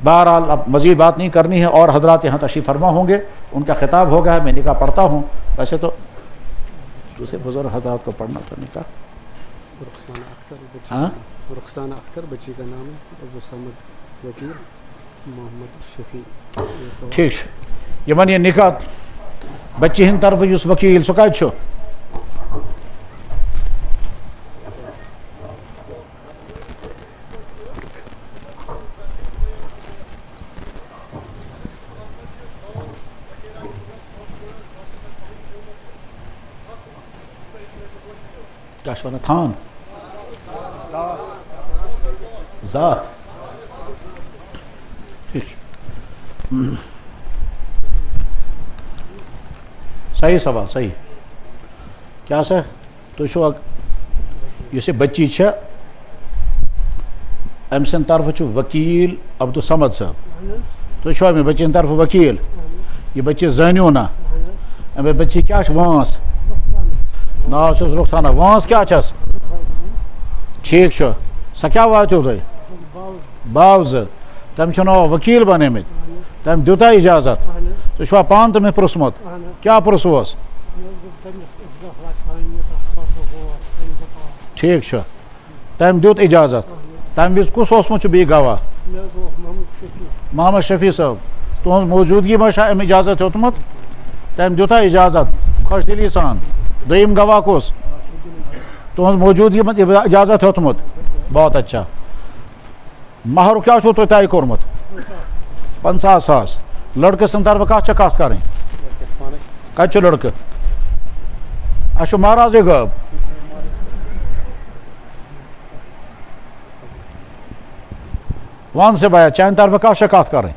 S1: بہرحال اب مزید بات نہیں کرنی ہے اور حضرات یہاں تشریف فرما ہوں گے ان کا خطاب ہو گیا ہے میں نکاح پڑھتا ہوں ویسے تو دوسرے بزرگ حضرات کو پڑھنا تھا نکاح
S2: رخسانہ اختر بچی کا نام ہے ابو سمد وکیل محمد شفیع
S1: ٹھیک یمن یہ نکاح بچی ہند طرف اس وکیل سہ کتہ کیا چھِ وَنان تھان ذات ٹھیک چھُ صحیح سوال صحیح کیا سا تُہۍ چھُوا یُس یہِ بچی چھےٚ أمۍ سٕنٛدِ طرفہٕ چھُ وکیٖل عبدالصمد صٲب تُہۍ چھُوا أمۍ بچی ہٕنٛدِ طرفہٕ وکیٖل یہِ بچی زٲنِو نا أمۍ بچی کیٛاہ چھِ وٲنٛس ناو چھُس رُخسانہ وٲنٛس کیٛاہ چھَس ٹھیٖک چھُ سۄ کیٛاہ واتیو تۄہہِ باو زٕ تٔمۍ چھُ ناو وکیٖل بنٲومٕتۍ تٔمۍ دیُتا اِجازت تُہۍ چھُوا پانہٕ تٔمِس پرٛژھمُت کیٛاہ پرٛژھوس ٹھیٖک چھُ تٔمۍ دیُت اِجازت تَمہِ وِزِ کُس اوسمُت چھُ بیٚیہِ گواہ محمد شفیع صٲب تُہٕنٛز موجوٗدگی منٛز چھا أمۍ اِجازت ہیوٚتمُت تٔمۍ دیُتا اِجازت خۄش دِلی سان دوٚیِم گواہ کُس تُہٕنٛز موجوٗدگی منٛز اِجازت ہیوٚتمُت بہت اچھا مہرُک کیٛاہ چھُو تۄہہِ طے کوٚرمُت 50,000 لڑکہٕ سٕنٛدِ طرفہٕ کَتھ چھےٚ کَتھ کَرٕنۍ کَتہِ چھُ لڑکہٕ اَسہِ چھُ مہرازٕے غٲب وَن سا بیا چانہِ طرفہٕ کَتھ چھےٚ کَتھ کَرٕنۍ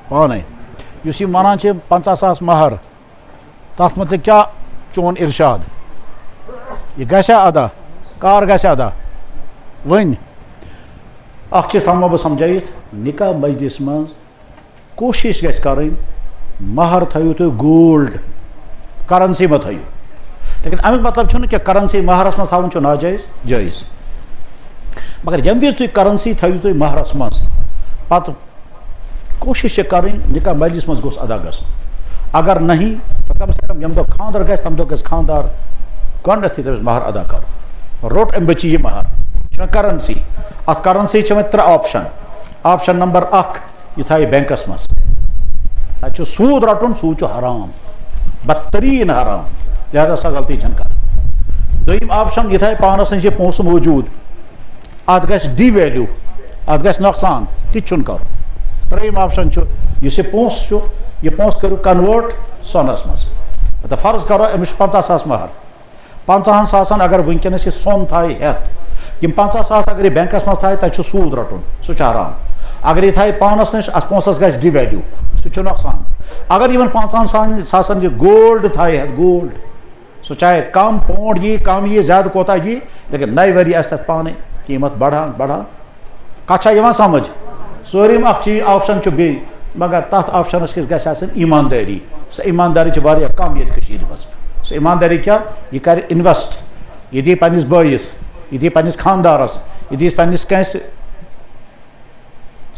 S1: پانَے یُس یِم وَنان چھِ 50,000 مہر تَتھ متعلق کیٛاہ چون اِرشاد یہِ گژھیٛا ادا کر گژھِ ادا وٕنۍ اَکھ چیٖز تھاوو بہٕ سمجھٲیِتھ نِکاح مجلِس منٛز کوٗشِش گژھِ کَرٕنۍ مہر تھٲیِو تُہۍ گولڈ کرنسی مہ تھٲیِو لیکن اَمیُک مطلب چھُنہٕ کہِ کرنسی مہرس منٛز تھاوُن چھُ ناجٲیز جٲیز مگر ییٚمہِ وِزِ تُہۍ کرنسی تھٲیِو تُہۍ مہرس منٛز پتہٕ کوٗشِش چھِ کَرٕنۍ نِکاح مجلِس منٛز گوٚژھ ادا گژھُن اگر نہیں تو کم سے کم ییٚمہِ دۄہ خانٛدر گژھِ تَمہِ دۄہ گژھِ خانٛدار گۄڈنٮ۪تھٕے تٔمِس مہر ادا کَرُن روٚٹ أمۍ بچی یہِ مہر یہِ چھُ کرنسی اَتھ کرنسی چھِ وۄنۍ 3 آپشن آپشن نمبر 1 یہِ تھایہِ بینکس منٛز تَتہِ چھُ سوٗد رَٹُن سوٗد چھُ حرام بدتریٖن حرام لہذا سۄ غلطی چھنہٕ کَرٕنۍ دوٚیِم آپشن یہِ تھایہِ پانس نِش یہِ پونٛسہٕ موٗجوٗد اَتھ گژھِ ڈی ویلیوٗ اَتھ گژھِ نۄقصان تہِ چھُنہٕ کَرُن ترٛیٚیِم آپشن چھُ یُس یہِ پونٛسہٕ چھُ یہِ پونٛسہٕ کٔرِو کنوٲٹ سۄنس منٛز تہٕ فرض کرو أمِس چھُ 50,000 مہر 50,000 اگر وٕنکیٚنس یہِ سۄن تھایہِ ہٮ۪تھ یِم 50,000 اگر یہِ بینکس منٛز تھایہِ تَتہِ چھُ سوٗد رَٹُن سُہ چھُ حرام اگر یہِ تھایہِ پانس نِش اَتھ پونٛسس گژھِ ڈی ویلیوٗ سُہ چھُ نۄقصان اگر یِمن 50,000 یہِ گولڈ تھایہِ ہٮ۪تھ گولڈ سُہ چاہے کم پونٛڈ یی کم یی زیادٕ کوتاہ یی لیکن نَیہِ ؤری آسہِ تَتھ پانے قیٖمت بڑان بڑان کتھ چھا یِوان سمجھ ژوٗرِم اکھ چیٖز آپشن چھُ بیٚیہِ مگر تتھ آپشنس کِژھ گژھِ آسٕنۍ ایٖماندٲری سۄ ایٖماندٲری چھِ واریاہ کم ییٚتہِ کٔشیٖرِ منٛز سۄ ایٖماندٲری کیٛاہ یہِ کرِ اِنویسٹ یہِ دی پننِس بٲیِس یہِ دی پننِس خانٛدارس یہِ دی پننِس کٲنٛسہِ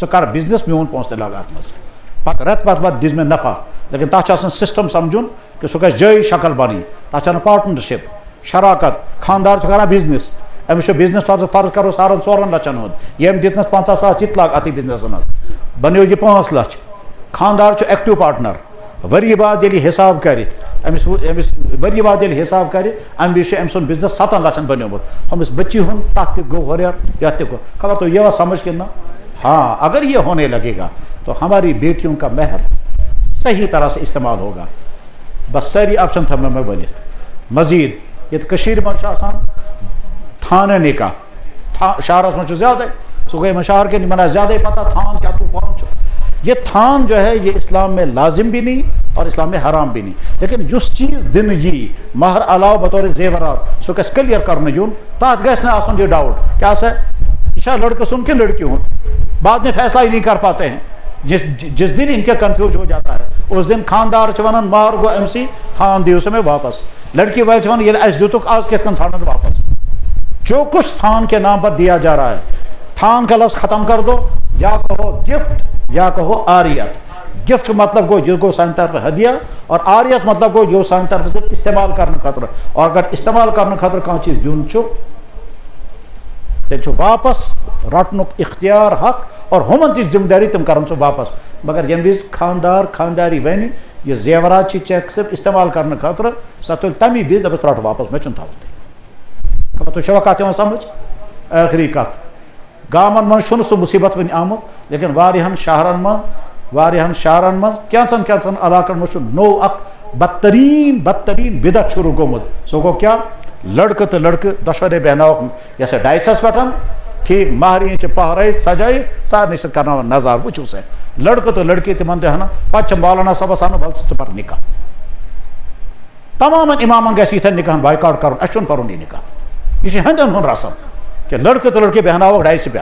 S1: ژٕ کر بِزنس میون پونٛسہٕ تہِ لاگہٕ اَتھ منٛز پتہٕ رٮ۪تہٕ پتہٕ دِژ مےٚ نفع لیکن تتھ چھُ آسان سسٹم سمجھُن کہِ سُہ گژھِ جٲیز شکل بنٕنۍ تتھ چھِ انان پاٹنرشپ شراکت خانٛدار چھُ کران بِزنس أمِس چھُ بِزنس فرض کرو 4 لچھن ہُنٛد ییٚمۍ دِتنس 50,000 تہِ تہِ لاگ اتھٕے بِزنسس منٛز بنیو یہِ 5 لچھ خانٛدار چھُ ایکٹِو پاٹنر ؤری بعد ییٚلہِ یہِ حساب کرِ أمِس ؤری بعد ییٚلہِ حساب کرِ امہِ وِزِ چھُ أمۍ سُنٛد بِزنس 7 لچھن بنیومُت ہُمِس بچی ہُنٛد تتھ تہِ گوٚو ہُریر یتھ تہِ گوٚو خبر تو یہ سمجھ کے نا ہاں اگر یہ ہونے لگے گا تو ہماری بیٹیوں کا مہر صحیح طرح سے استعمال ہوگا بس ساری آپشن تھا میں ؤنِتھ مزیٖد ییٚتہِ کٔشیٖرِ منٛز چھُ آسان تھانہٕ نِکاح شہرس منٛز چھُ زیادے سُہ گٔے یِمن شہر کٮ۪ن یِمن آسہِ زیادے پتہ تھان کیٛاہ طوٗفان چھُ یہ تھان جو ہے یہ اسلام میں لازم بھی نہیں اور اسلام میں حرام بھی نہیں لیکن جس چیز دن یی مہر علاوہ بطور زیورات سُہ گژھِ کلیئر کرنہٕ یُن تتھ گژھِ نہٕ آسُن یہ ڈاؤٹ کیا سا یہ چھا لڑکے سُنٛد کِنہٕ لڑکی ہُنٛد بعد میں فیصلہ ہی نہیں کر پاتے ہیں جس دن ان کے کنفیوز ہو جاتا ہے اس دن خاندار چھِ ونان مہر گوٚو أمسٕے تھان دِیِو سا مےٚ واپس لڑکی وٲلۍ چھِ ونان ییٚلہِ اَسہِ دِتُکھ آز کِتھ کٔنۍ ژھانڈن واپس جو کچھ تھان کے نام پر دیا جا رہا ہے تھان کا لفظ ختم کر دو یا کہو گفٹ یا کہو آریت گفٹ مطلب گو یہ گو سانہِ طرف ہدیہ اور آریت مطلب گو یہ سانہِ طرف سے استعمال کرنے خاطر اور اگر استعمال کرنے خاطر کانٛہہ چیز دیُن چھُ تیٚلہِ چھُ واپس رٹنُک اختیار حق اور ہُمن تہِ چھِ ذمہٕ دٲری تِم کرن سُہ واپس مگر ییٚمہِ وِزِ خانٛدار خانٛداری وَنہِ یہِ زیورات چھِ چیک صرف استعمال کرنے خاطرٕ سۄ تُلہِ تمی وِزِ دپس رٹ واپس مےٚ چھُنہٕ تھاوُن خبر تُہۍ چھوا کتھ یِوان سمجھ ٲخری کتھ گامن منٛز چھُنہٕ سُہ مُصیبت وُنہِ آمُت لیکن واریاہن شہرن منٛز کینٛژن علاقن منٛز چھُ نوٚو اکھ بدتریٖن بدتریٖن بدعت شروٗع گوٚمُت سُہ گوٚو کیٛاہ لڑکہ تو لڑکہ دشوے بہنو یس ڈائسس پہ ٹھیک مہرین پہر سجائی سارے سی کرنا نظار وچو سا لڑکہ تو لڑکی تمہ دہنا پہ مولانا صاحب ون ول ثہ پر نکاح تمام امامن گھس یہ نکاح بائیکاٹ کرن اس چھ پرن یہ نکاح یہ ہندن ہن رسم کہ لڑکہ تو لڑکی بہناوک ڈائس پہ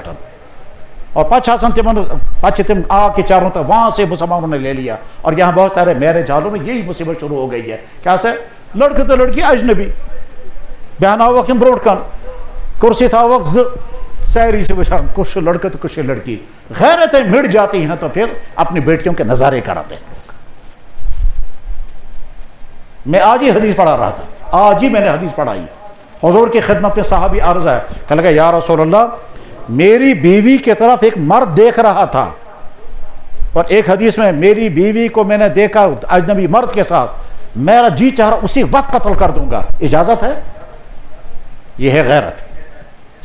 S1: اور پچھن تم آ کے چاروں تک وہاں سے مسلمانوں نے لے لیا اور یہاں بہت سارے میرج ہالوں میں یہی مصیبت شروع ہو گئی ہے کیا سے لڑکے تو لڑکی اجنبی بہناوک بروٹ کن کرسی تھاوک سیری سے وچھان کچھ لڑکے تو کچھ لڑکی غیرتیں مٹ جاتی ہیں تو پھر اپنی بیٹیوں کے نظارے کراتے ہیں. میں آج ہی حدیث پڑھا رہا تھا آج ہی میں نے حدیث پڑھائی حضور کی خدمت میں صحابی عرض ہے کہ لگا یا رسول اللہ میری بیوی کی طرف ایک مرد دیکھ رہا تھا اور ایک حدیث میں میری بیوی کو میں نے دیکھا اجنبی مرد کے ساتھ میرا جی چاہ رہا اسی وقت قتل کر دوں گا اجازت ہے؟ یہ ہے غیرت.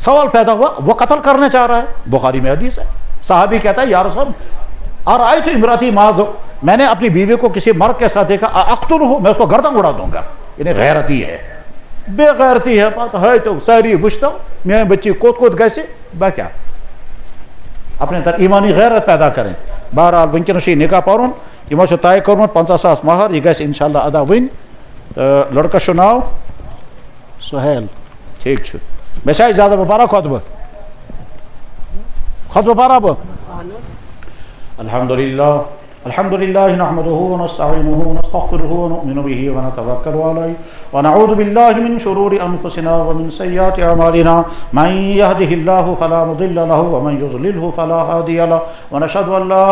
S1: سوال پیدا ہوا وہ قتل کرنا چاہ رہا ہے بخاری میں حدیث ہے صحابی کہتا ہے یا رسول اللہ ارأیت امراتی ماذ میں نے اپنی بیوی کو کسی مرد کے ساتھ دیکھا اقتلہ میں اس کو گردن اڑا دوں گا. یعنی غیرتی ہے بے غیرتی ہے بات ہے تو ساری وشتا میں بچی کوت کوت گیسے با کیا اپنے تر ایمانی غیرت پیدا کریں. بہرحال ونکس یہ نکاح پرن یمو طے کورمت 50,000 مہر یہ گژھِ انشاءاللہ ادا ون لڑکس ناو سہیل ٹھیک چھ میں سے زیادہ بہ پارا خطبہ پارا بہ الحمد لله نحمده ونستعينه ونستغفره ونؤمن به ونتوكل عليه ونعوذ بالله من شرور انفسنا ومن سيئات اعمالنا من يهده الله فلا مضل له ومن يضلل فلا هادي له ونشهد ان لا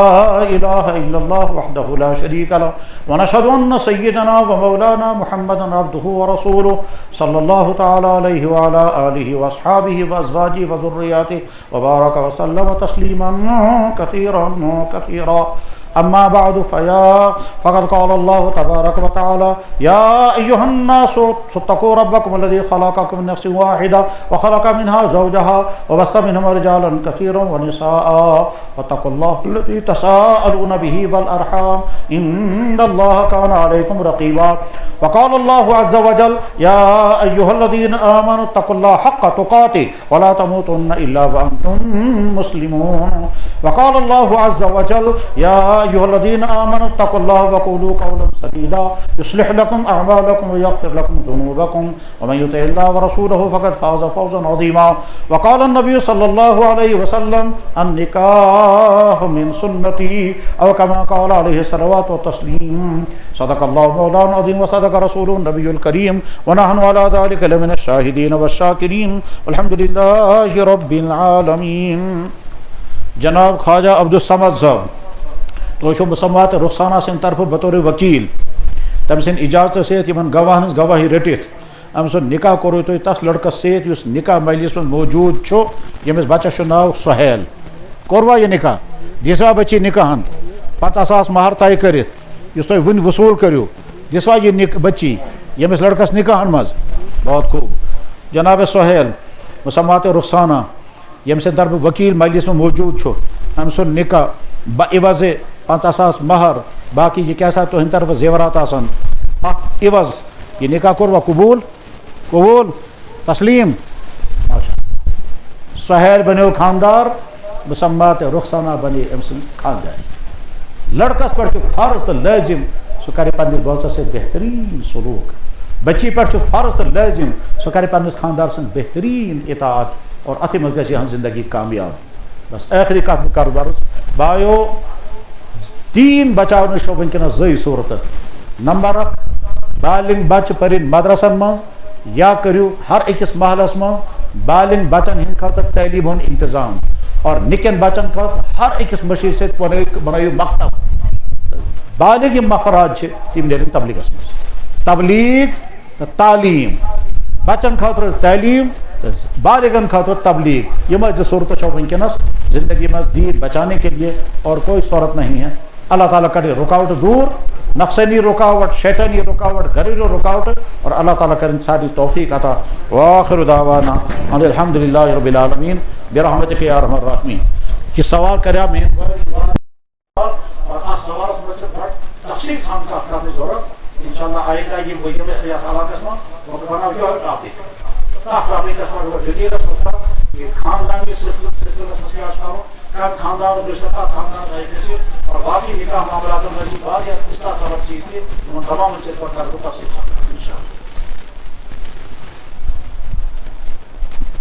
S1: اله الا الله وحده لا شريك له ونشهد ان سيدنا ومولانا محمدا عبده ورسوله صلى الله تعالى عليه وعلى اله واصحابه وازواجه وذرياته وبارك وسلم تسليما كثيرا اما بعد فقد قال الله تبارك وتعالى يا ايها الناس اتقوا ربكم الذي خلقكم من نفس واحده وخلق منها زوجها وبث منهما رجالا كثيرا ونساء واتقوا الله الذي تساءلون به والارحام ان الله كان عليكم رقيبا وقال الله عز وجل يا ايها الذين امنوا اتقوا الله حق تقاته ولا تموتن الا وانتم مسلمون وقال الله عز وجل يا أيها الذين آمنوا اتقوا الله وقولوا قولا سديدا يصلح لكم أعمالكم ويغفر لكم ذنوبكم ومن يطع الله ورسوله فقد فاز فوزا عظيما وقال النبي صلى الله عليه وسلم النكاح من سنتي أو كما قال عليه الصلاة والتسليم صدق الله مولانا العظيم وصدق رسوله النبي الكريم ونحن على ذلك لمن الشاهدين والشاكرين والحمد لله رب العالمين. جناب خواجہ عبدالصمد صاحب تو مسمات رخسانہ سن طرف بطور وکیل تم سن اجازت ست گواہن گواہی رٹت ام سن نکاح کرو تو تس لڑکس ست اس نکاح مجلس میں موجود چھو یمس بچس ناو سہیل کوروا یہ نکاح دسوا بچی نکاحن 50,000 مہر طے کرت اس تھی ون وصول کرو دسوا یہ بچی یمس لڑکس نکاحن مز بہت خوب. جناب سہیل مسمات رخسانہ یم سن طرف وکیل مجلس میں موجود چھو ام سن نکاح بعوض 50,000 مہر باقی یہ کیسا تو ہن طرف زیورات آسن عوض یہ نکاح کروا قبول تسلیم سہیل بنو خاندار مسمات رخسانہ بنے ام سن خانداری لڑکس پر فرض تو لازم سہ کرے پنس بچس سے بہترین سلوک بچی پر فرض تو لازم سہ کرے پنس خاندار سن بہترین اطاعت اور اتھ مز گژھِ یہن زندگی کامیاب. بس آخری کت کر برس بایو دین بچاؤ ونکس زی صورت نمبر 1 بالنگ بچہ پرن مدرسن من یا کرو ہر اکس محلس من بالنگ بچن ہند خاطر تعلیم ہند انتظام اور نکن بچن خاطر ہر اکس مشیر سے بنائیو مکتب بالغ یم افراد تم نیرن تبلیغس مز تبلیغ تعلیم بچن خاطر تعلیم بالغن خاطر تبلیغ یہ زٕ صورت چھو ونکس زندگی میں دین بچانے کے لیے اور کوئی صورت نہیں ہے. اللہ تعالیٰ کرے رکاوٹ دور نفسانی رکاوٹ شیطانی رکاوٹ گھریلو رکاوٹ اور اللہ تعالیٰ کرے ساری توفیق عطا. وآخر دعوانا ان الحمد للہ رب العالمین برحمتک یا ارحم الراحمین. یہ سوال کریا میں اور اس سوال پر تفصیل سان کا کرنے ضرورت انشاءاللہ آئے گا یہ وہی میں اللہ تعالیٰ کا اسم اور بنا جو ٹاپک طریقہ جدید یہ خاندانی سلسلس مناس کر خاندان رشتہ خاندان اور باقی نکاح معاملات مزید بعض اصلاح طلب چیز تھے ان تمام چیز پر کر